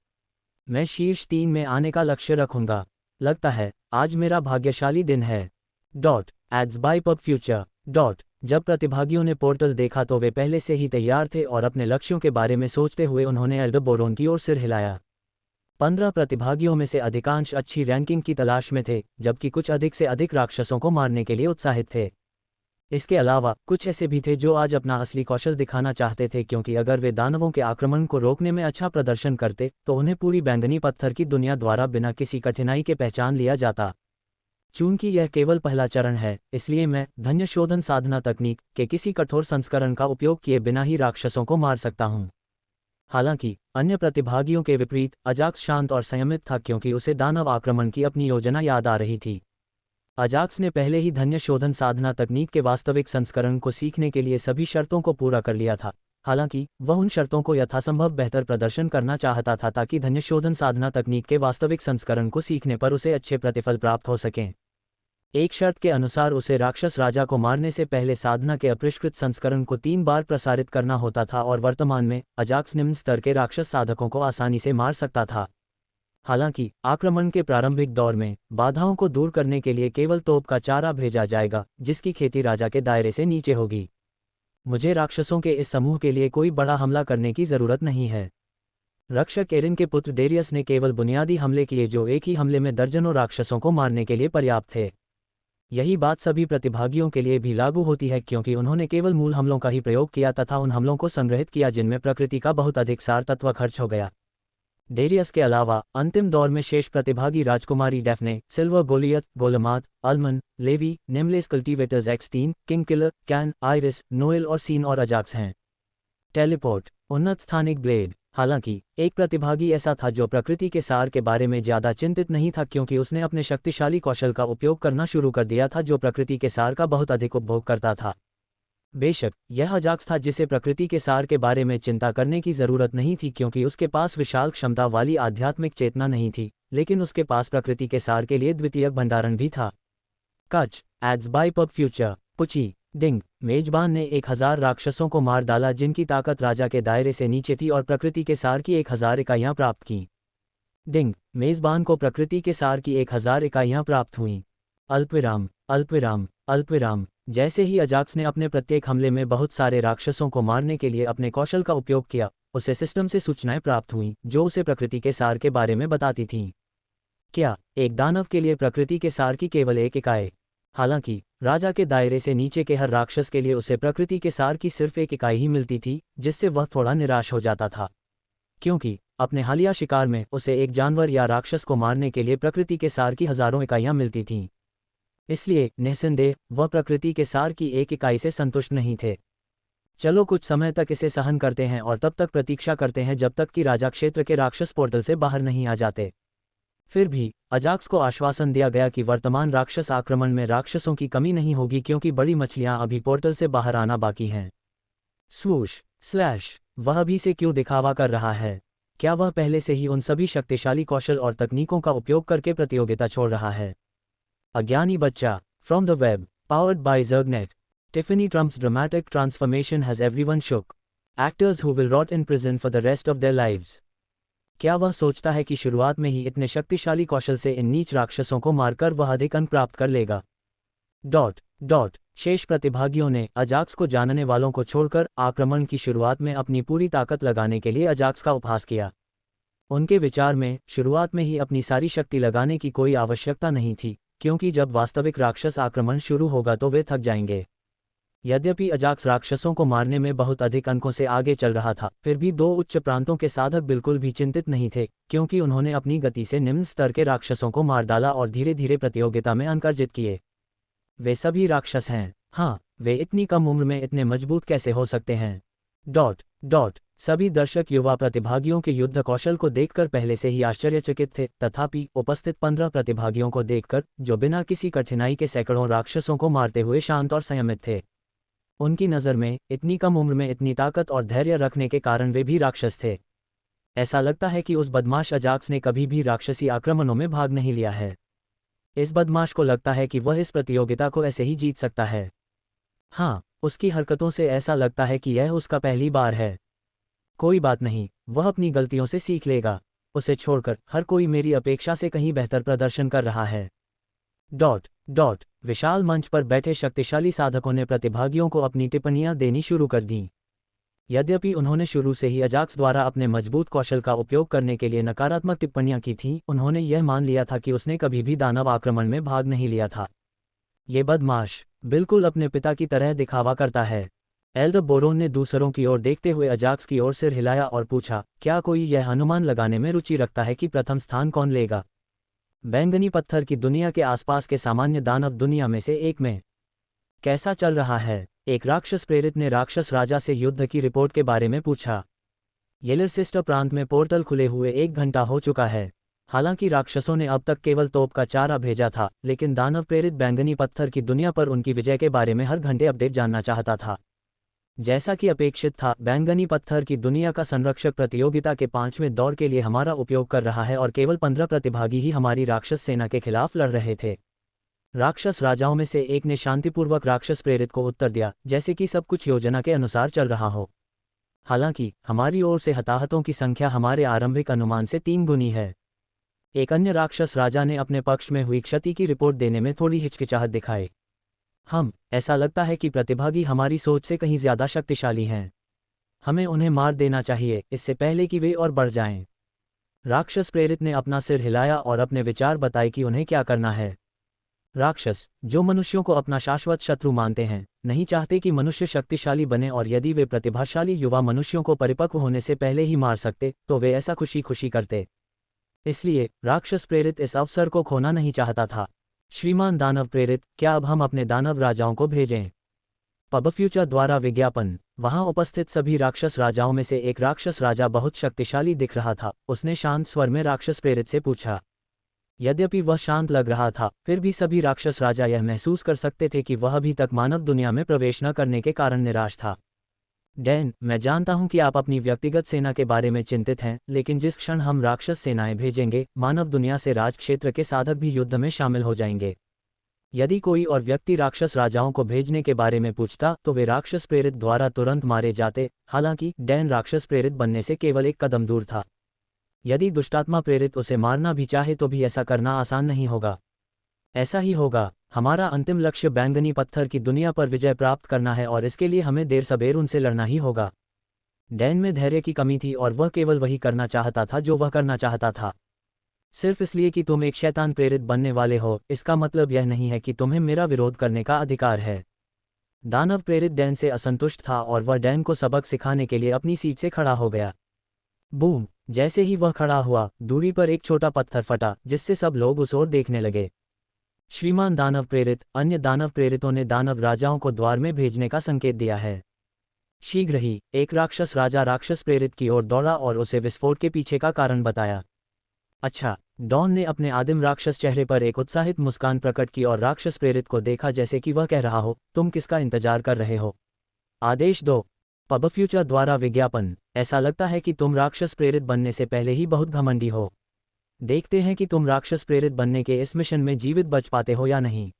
A: मैं शीर्ष 3 में आने का लक्ष्य रखूंगा। लगता है आज मेरा भाग्यशाली दिन है। Ads by Pubfuture. जब प्रतिभागियों ने पोर्टल देखा तो वे पहले से ही तैयार थे और अपने लक्ष्यों के बारे में सोचते हुए उन्होंने एल्डोबोरोन की ओर सिर हिलाया। 15 प्रतिभागियों में से अधिकांश अच्छी रैंकिंग की तलाश में थे, जबकि कुछ अधिक से अधिक राक्षसों को मारने के लिए उत्साहित थे। इसके अलावा कुछ ऐसे भी थे जो आज अपना असली कौशल दिखाना चाहते थे, क्योंकि अगर वे दानवों के आक्रमण को रोकने में अच्छा प्रदर्शन करते तो उन्हें पूरी बैंगनी पत्थर की दुनिया द्वारा बिना किसी कठिनाई के पहचान लिया जाता। चूंकि यह केवल पहला चरण है, इसलिए मैं धन्य शोधन साधना तकनीक के किसी कठोर संस्करण का उपयोग किए बिना ही राक्षसों को मार सकता हूं। हालांकि अन्य प्रतिभागियों के विपरीत अजाक्स शांत और संयमित था, क्योंकि उसे दानव आक्रमण की अपनी योजना याद आ रही थी। अजाक्स ने पहले ही धन्य शोधन साधना तकनीक के वास्तविक संस्करण को सीखने के लिए सभी शर्तों को पूरा कर लिया था। हालांकि वह उन शर्तों को यथासंभव बेहतर प्रदर्शन करना चाहता था ताकि धन्य शोधन साधना तकनीक के वास्तविक संस्करण को सीखने पर उसे अच्छे प्रतिफल प्राप्त हो सकें। एक शर्त के अनुसार उसे राक्षस राजा को मारने से पहले साधना के अपरिष्कृत संस्करण को 3 बार प्रसारित करना होता था, और वर्तमान में अजाक्स निम्न स्तर के राक्षस साधकों को आसानी से मार सकता था। हालांकि आक्रमण के प्रारंभिक दौर में बाधाओं को दूर करने के लिए केवल तोप का चारा भेजा जाएगा, जिसकी खेती राजा के दायरे से नीचे होगी। मुझे राक्षसों के इस समूह के लिए कोई बड़ा हमला करने की जरूरत नहीं है। रक्षक एरिन के पुत्र डेरियस ने केवल बुनियादी हमले किए जो एक ही हमले में दर्जनों राक्षसों को मारने के लिए पर्याप्त थे। यही बात सभी प्रतिभागियों के लिए भी लागू होती है क्योंकि उन्होंने केवल मूल हमलों का ही प्रयोग किया तथा उन हमलों को संग्रहित किया जिनमें प्रकृति का बहुत अधिक सार तत्व खर्च हो गया। डेरियस के अलावा अंतिम दौर में शेष प्रतिभागी राजकुमारी डेफ्ने, सिल्वर गोलियत, गोलमात, अल्मन, Levi, Nameless Cultivators X3, King Killer, Kane, Iris, Noel और सीन और अजाक्स हैं। टेलीपोर्ट, उन्नत स्थानिक ब्लेड। हालांकि एक प्रतिभागी ऐसा था जो प्रकृति के सार के बारे में ज्यादा चिंतित नहीं था क्योंकि उसने अपने शक्तिशाली कौशल का उपयोग करना शुरू कर दिया था जो प्रकृति के सार का बहुत अधिक उपभोग करता था। बेशक यह अजाक्स था जिसे प्रकृति के सार के बारे में चिंता करने की जरूरत नहीं थी क्योंकि उसके पास विशाल क्षमता वाली आध्यात्मिक चेतना नहीं थी, लेकिन उसके पास प्रकृति के सार के लिए द्वितीयक भंडारण भी था। कच एड्स बाय पब फ्यूचर। पुची डिंग, मेजबान ने 1000 राक्षसों को मार डाला जिनकी ताकत राजा के दायरे से नीचे थी और प्रकृति के सार की 1000 इकाइयां प्राप्त की। डिंग, मेजबान को प्रकृति के सार की 1000 इकाइयां प्राप्त हुईं। अल्पविराम अल्पविराम अल्पविराम। जैसे ही अजाक्स ने अपने प्रत्येक हमले में बहुत सारे राक्षसों को मारने के लिए अपने कौशल का उपयोग किया, उसे सिस्टम से सूचनाएं प्राप्त हुईं जो उसे प्रकृति के सार के बारे में बताती थीं। क्या एक दानव के लिए प्रकृति के सार की केवल एक इकाई? हालांकि राजा के दायरे से नीचे के हर राक्षस के लिए उसे प्रकृति के सार की सिर्फ एक इकाई ही मिलती थी, जिससे वह थोड़ा निराश हो जाता था क्योंकि अपने हालिया शिकार में उसे एक जानवर या राक्षस को मारने के लिए प्रकृति के सार की हजारों इकाइयां मिलती थीं। इसलिए निस्संदेह वह प्रकृति के सार की एक इकाई से संतुष्ट नहीं थे। चलो कुछ समय तक इसे सहन करते हैं और तब तक प्रतीक्षा करते हैं जब तक कि राजा क्षेत्र के राक्षस पोर्टल से बाहर नहीं आ जाते। फिर भी अजाक्स को आश्वासन दिया गया कि वर्तमान राक्षस आक्रमण में राक्षसों की कमी नहीं होगी क्योंकि बड़ी मछलियां अभी पोर्टल से बाहर आना बाकी हैं। स्वूश स्लैश, वह अभी से क्यों दिखावा कर रहा है? क्या वह पहले से ही उन सभी शक्तिशाली कौशल और तकनीकों का उपयोग करके प्रतियोगिता छोड़ रहा है? अज्ञानी बच्चा। From the web, powered by Zergnet. Tiffany Trump's dramatic transformation has everyone shook. Actors who will rot in prison for the rest of their lives. क्या वह सोचता है कि शुरुआत में ही इतने शक्तिशाली कौशल से इन नीच राक्षसों को मारकर वह अधिक अंक प्राप्त कर लेगा? शेष प्रतिभागियों ने अजाक्स को जानने वालों को छोड़कर आक्रमण की शुरुआत में अपनी पूरी ताकत लगाने के लिए अजाक्स का उपहास किया। उनके विचार में शुरुआत में ही अपनी सारी शक्ति लगाने की कोई आवश्यकता नहीं थी क्योंकि जब वास्तविक राक्षस आक्रमण शुरू होगा तो वे थक जाएंगे। यद्यपि अजाक्स राक्षसों को मारने में बहुत अधिक अंकों से आगे चल रहा था, फिर भी 2 उच्च प्रांतों के साधक बिल्कुल भी चिंतित नहीं थे क्योंकि उन्होंने अपनी गति से निम्न स्तर के राक्षसों को मार डाला और धीरे धीरे प्रतियोगिता में अंक अर्जित किए। वे सभी राक्षस हैं। हाँ, वे इतनी कम उम्र में इतने मजबूत कैसे हो सकते हैं? सभी दर्शक युवा प्रतिभागियों के युद्ध कौशल को देखकर पहले से ही आश्चर्यचकित थे, तथापि उपस्थित 15 प्रतिभागियों को देखकर, जो बिना किसी कठिनाई के सैकड़ों राक्षसों को मारते हुए शांत और संयमित थे, उनकी नज़र में इतनी कम उम्र में इतनी ताकत और धैर्य रखने के कारण वे भी राक्षस थे। ऐसा लगता है कि उस बदमाश अजाक्स ने कभी भी राक्षसी आक्रमणों में भाग नहीं लिया है। इस बदमाश को लगता है कि वह इस प्रतियोगिता को ऐसे ही जीत सकता है। हाँ, उसकी हरकतों से ऐसा लगता है कि यह उसका पहली बार है। कोई बात नहीं, वह अपनी गलतियों से सीख लेगा। उसे छोड़कर हर कोई मेरी अपेक्षा से कहीं बेहतर प्रदर्शन कर रहा है। विशाल मंच पर बैठे शक्तिशाली साधकों ने प्रतिभागियों को अपनी टिप्पणियां देनी शुरू कर दीं। यद्यपि उन्होंने शुरू से ही अजाक्स द्वारा अपने मजबूत कौशल का उपयोग करने के लिए नकारात्मक टिप्पणियां की थीं, उन्होंने यह मान लिया था कि उसने कभी भी दानव आक्रमण में भाग नहीं लिया था। ये बदमाश बिल्कुल अपने पिता की तरह दिखावा करता है। एल्डर बोरोन ने दूसरों की ओर देखते हुए अजाक्स की ओर सिर हिलाया और पूछा, क्या कोई यह अनुमान लगाने में रुचि रखता है कि प्रथम स्थान कौन लेगा? बैंगनी पत्थर की दुनिया के आसपास के सामान्य दानव दुनिया में से एक में कैसा चल रहा है? एक राक्षस प्रेरित ने राक्षस राजा से युद्ध की रिपोर्ट के बारे में पूछा। येलरसिस्टर प्रांत में पोर्टल खुले हुए 1 घंटा हो चुका है। हालांकि राक्षसों ने अब तक केवल तोप का चारा भेजा था, लेकिन दानव प्रेरित बैंगनी पत्थर की दुनिया पर उनकी विजय के बारे में हर घंटे अपडेट जानना चाहता था। जैसा कि अपेक्षित था, बैंगनी पत्थर की दुनिया का संरक्षक प्रतियोगिता के 5वें दौर के लिए हमारा उपयोग कर रहा है और केवल 15 प्रतिभागी ही हमारी राक्षस सेना के खिलाफ लड़ रहे थे। राक्षस राजाओं में से एक ने शांतिपूर्वक राक्षस प्रेरित को उत्तर दिया, जैसे कि सब कुछ योजना के अनुसार चल रहा हो। हालांकि हमारी ओर से हताहतों की संख्या हमारे आरंभिक अनुमान से 3 गुनी है। एक अन्य राक्षस राजा ने अपने पक्ष में हुई क्षति की रिपोर्ट देने में थोड़ी हिचकिचाहट दिखाई। ऐसा लगता है कि प्रतिभागी हमारी सोच से कहीं ज्यादा शक्तिशाली हैं। हमें उन्हें मार देना चाहिए इससे पहले कि वे और बढ़ जाएं। राक्षस प्रेरित ने अपना सिर हिलाया और अपने विचार बताए कि उन्हें क्या करना है। राक्षस, जो मनुष्यों को अपना शाश्वत शत्रु मानते हैं, नहीं चाहते कि मनुष्य शक्तिशाली बने, और यदि वे प्रतिभाशाली युवा मनुष्यों को परिपक्व होने से पहले ही मार सकते तो वे ऐसा खुशी खुशी करते। इसलिए राक्षस प्रेरित इस अवसर को खोना नहीं चाहता था। श्रीमान दानव प्रेरित, क्या अब हम अपने दानव राजाओं को भेजें? पब फ्यूचर द्वारा विज्ञापन। वहां उपस्थित सभी राक्षस राजाओं में से एक राक्षस राजा बहुत शक्तिशाली दिख रहा था। उसने शांत स्वर में राक्षस प्रेरित से पूछा। यद्यपि वह शांत लग रहा था, फिर भी सभी राक्षस राजा यह महसूस कर सकते थे कि वह अभी तक मानव दुनिया में प्रवेश न करने के कारण निराश था। डैन, मैं जानता हूं कि आप अपनी व्यक्तिगत सेना के बारे में चिंतित हैं, लेकिन जिस क्षण हम राक्षस सेनाएं भेजेंगे, मानव दुनिया से राज क्षेत्र के साधक भी युद्ध में शामिल हो जाएंगे। यदि कोई और व्यक्ति राक्षस राजाओं को भेजने के बारे में पूछता तो वे राक्षस प्रेरित द्वारा तुरंत मारे जाते। हालांकि डैन राक्षस प्रेरित बनने से केवल एक कदम दूर था। यदि दुष्टात्मा प्रेरित उसे मारना भी चाहे तो भी ऐसा करना आसान नहीं होगा। ऐसा ही होगा। हमारा अंतिम लक्ष्य बैंगनी पत्थर की दुनिया पर विजय प्राप्त करना है, और इसके लिए हमें देर सबेर उनसे लड़ना ही होगा। डैन में धैर्य की कमी थी और वह केवल वही करना चाहता था जो वह करना चाहता था। सिर्फ इसलिए कि तुम एक शैतान प्रेरित बनने वाले हो, इसका मतलब यह नहीं है कि तुम्हें मेरा विरोध करने का अधिकार है। दानव प्रेरित डैन से असंतुष्ट था और वह डैन को सबक सिखाने के लिए अपनी सीट से खड़ा हो गया। बूम! जैसे ही वह खड़ा हुआ, दूरी पर एक छोटा पत्थर फटा, जिससे सब लोग उस ओर देखने लगे। श्रीमान दानव प्रेरित, अन्य दानव प्रेरितों ने दानव राजाओं को द्वार में भेजने का संकेत दिया है। शीघ्र ही एक राक्षस राजा राक्षस प्रेरित की ओर दौड़ा और उसे विस्फोट के पीछे का कारण बताया। अच्छा, डॉन ने अपने आदिम राक्षस चेहरे पर एक उत्साहित मुस्कान प्रकट की और राक्षस प्रेरित को देखा, जैसे कि वह कह रहा हो, तुम किसका इंतजार कर रहे हो? आदेश दो। पब फ्यूचर द्वारा विज्ञापन। ऐसा लगता है कि तुम राक्षस प्रेरित बनने से पहले ही बहुत घमंडी हो। देखते हैं कि तुम राक्षस प्रेरित बनने के इस मिशन में जीवित बच पाते हो या नहीं।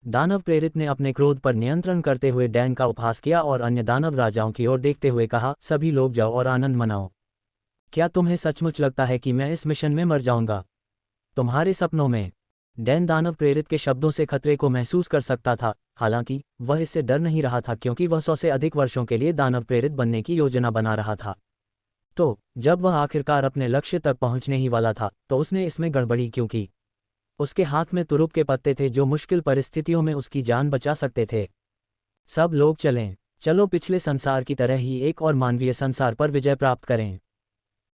A: दानव प्रेरित ने अपने क्रोध पर नियंत्रण करते हुए डैन का उपहास किया और अन्य दानव राजाओं की ओर देखते हुए कहा, सभी लोग जाओ और आनंद मनाओ। क्या तुम्हें सचमुच लगता है कि मैं इस मिशन में मर जाऊंगा? तुम्हारे सपनों में। डैन दानव प्रेरित के शब्दों से खतरे को महसूस कर सकता था। हालांकि वह इससे डर नहीं रहा था, क्योंकि वह 100 से अधिक वर्षों के लिए दानव प्रेरित बनने की योजना बना रहा था। तो जब वह आखिरकार अपने लक्ष्य तक पहुंचने ही वाला था, तो उसने इसमें गड़बड़ी क्यों की? उसके हाथ में तुरुप के पत्ते थे जो मुश्किल परिस्थितियों में उसकी जान बचा सकते थे। सब लोग चलें, चलो पिछले संसार की तरह ही एक और मानवीय संसार पर विजय प्राप्त करें।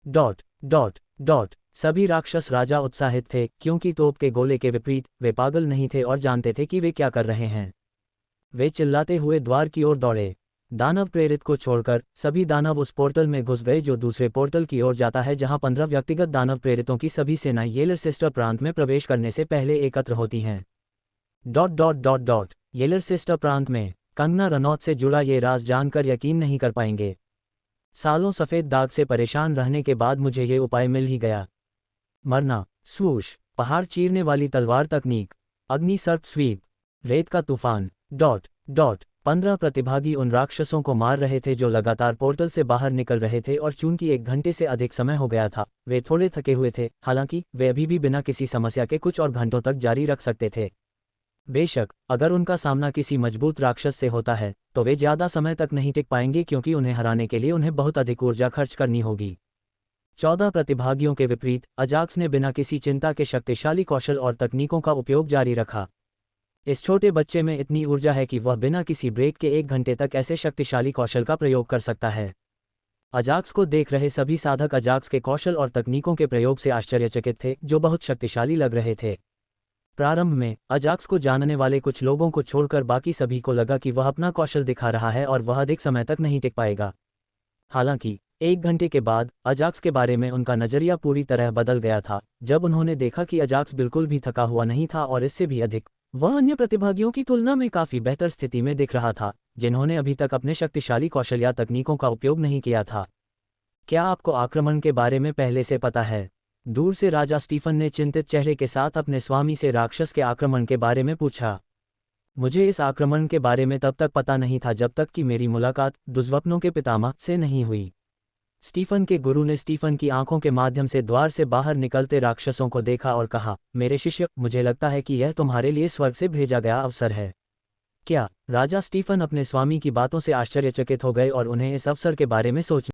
A: Dot dot dot. सभी राक्षस राजा उत्साहित थे, क्योंकि तोप के गोले के विपरीत वे पागल नहीं थे और जानते थे कि वे क्या कर रहे हैं। वे चिल्लाते हुए द्वार की ओर दौड़े। दानव प्रेरित को छोड़कर सभी दानव उस पोर्टल में घुस गए जो दूसरे पोर्टल की ओर जाता है, जहां 15 व्यक्तिगत दानव प्रेरितों की सभी सेनाएं येलर सिस्टर प्रांत में प्रवेश करने से पहले एकत्र होती हैं। Dot dot dot dot. येलर सिस्टर प्रांत में कंगना रनौत से जुड़ा ये राज जानकर यकीन नहीं कर पाएंगे। सालों सफ़ेद दाग से परेशान रहने के बाद मुझे ये उपाय मिल ही गया। मरना, स्वूश, पहाड़ चीरने वाली तलवार तकनीक, अग्नि सर्प स्वीप, रेत का तूफान। Dot dot. 15 प्रतिभागी उन राक्षसों को मार रहे थे जो लगातार पोर्टल से बाहर निकल रहे थे, और चूंकि 1 घंटे से अधिक समय हो गया था, वे थोड़े थके हुए थे। हालांकि वे अभी भी बिना किसी समस्या के कुछ और घंटों तक जारी रख सकते थे। बेशक अगर उनका सामना किसी मजबूत राक्षस से होता है तो वे ज़्यादा समय तक नहीं टिक पाएंगे, क्योंकि उन्हें हराने के लिए उन्हें बहुत अधिक ऊर्जा खर्च करनी होगी। 14 प्रतिभागियों के विपरीत अजाक्स ने बिना किसी चिंता के शक्तिशाली कौशल और तकनीकों का उपयोग जारी रखा। इस छोटे बच्चे में इतनी ऊर्जा है कि वह बिना किसी ब्रेक के 1 घंटे तक ऐसे शक्तिशाली कौशल का प्रयोग कर सकता है। अजाक्स को देख रहे सभी साधक अजाक्स के कौशल और तकनीकों के प्रयोग से आश्चर्यचकित थे, जो बहुत शक्तिशाली लग रहे थे। प्रारंभ में अजाक्स को जानने वाले कुछ लोगों को छोड़कर बाकी सभी को लगा कि वह अपना कौशल दिखा रहा है और वह अधिक समय तक नहीं टिक पाएगा। हालांकि 1 घंटे के बाद अजाक्स के बारे में उनका नजरिया पूरी तरह बदल गया था, जब उन्होंने देखा कि अजाक्स बिल्कुल भी थका हुआ नहीं था, और इससे भी अधिक वह अन्य प्रतिभागियों की तुलना में काफी बेहतर स्थिति में दिख रहा था, जिन्होंने अभी तक अपने शक्तिशाली कौशल या तकनीकों का उपयोग नहीं किया था। क्या आपको आक्रमण के बारे में पहले से पता है? दूर से राजा स्टीफन ने चिंतित चेहरे के साथ अपने स्वामी से राक्षस के आक्रमण के बारे में पूछा। मुझे इस आक्रमण के बारे में तब तक पता नहीं था जब तक कि मेरी मुलाकात दुष्स्वप्नों के पितामह से नहीं हुई। स्टीफन के गुरु ने स्टीफन की आंखों के माध्यम से द्वार से बाहर निकलते राक्षसों को देखा और कहा, मेरे शिष्य, मुझे लगता है कि यह तुम्हारे लिए स्वर्ग से भेजा गया अवसर है। क्या? राजा स्टीफन अपने स्वामी की बातों से आश्चर्यचकित हो गए और उन्हें इस अवसर के बारे में सोचने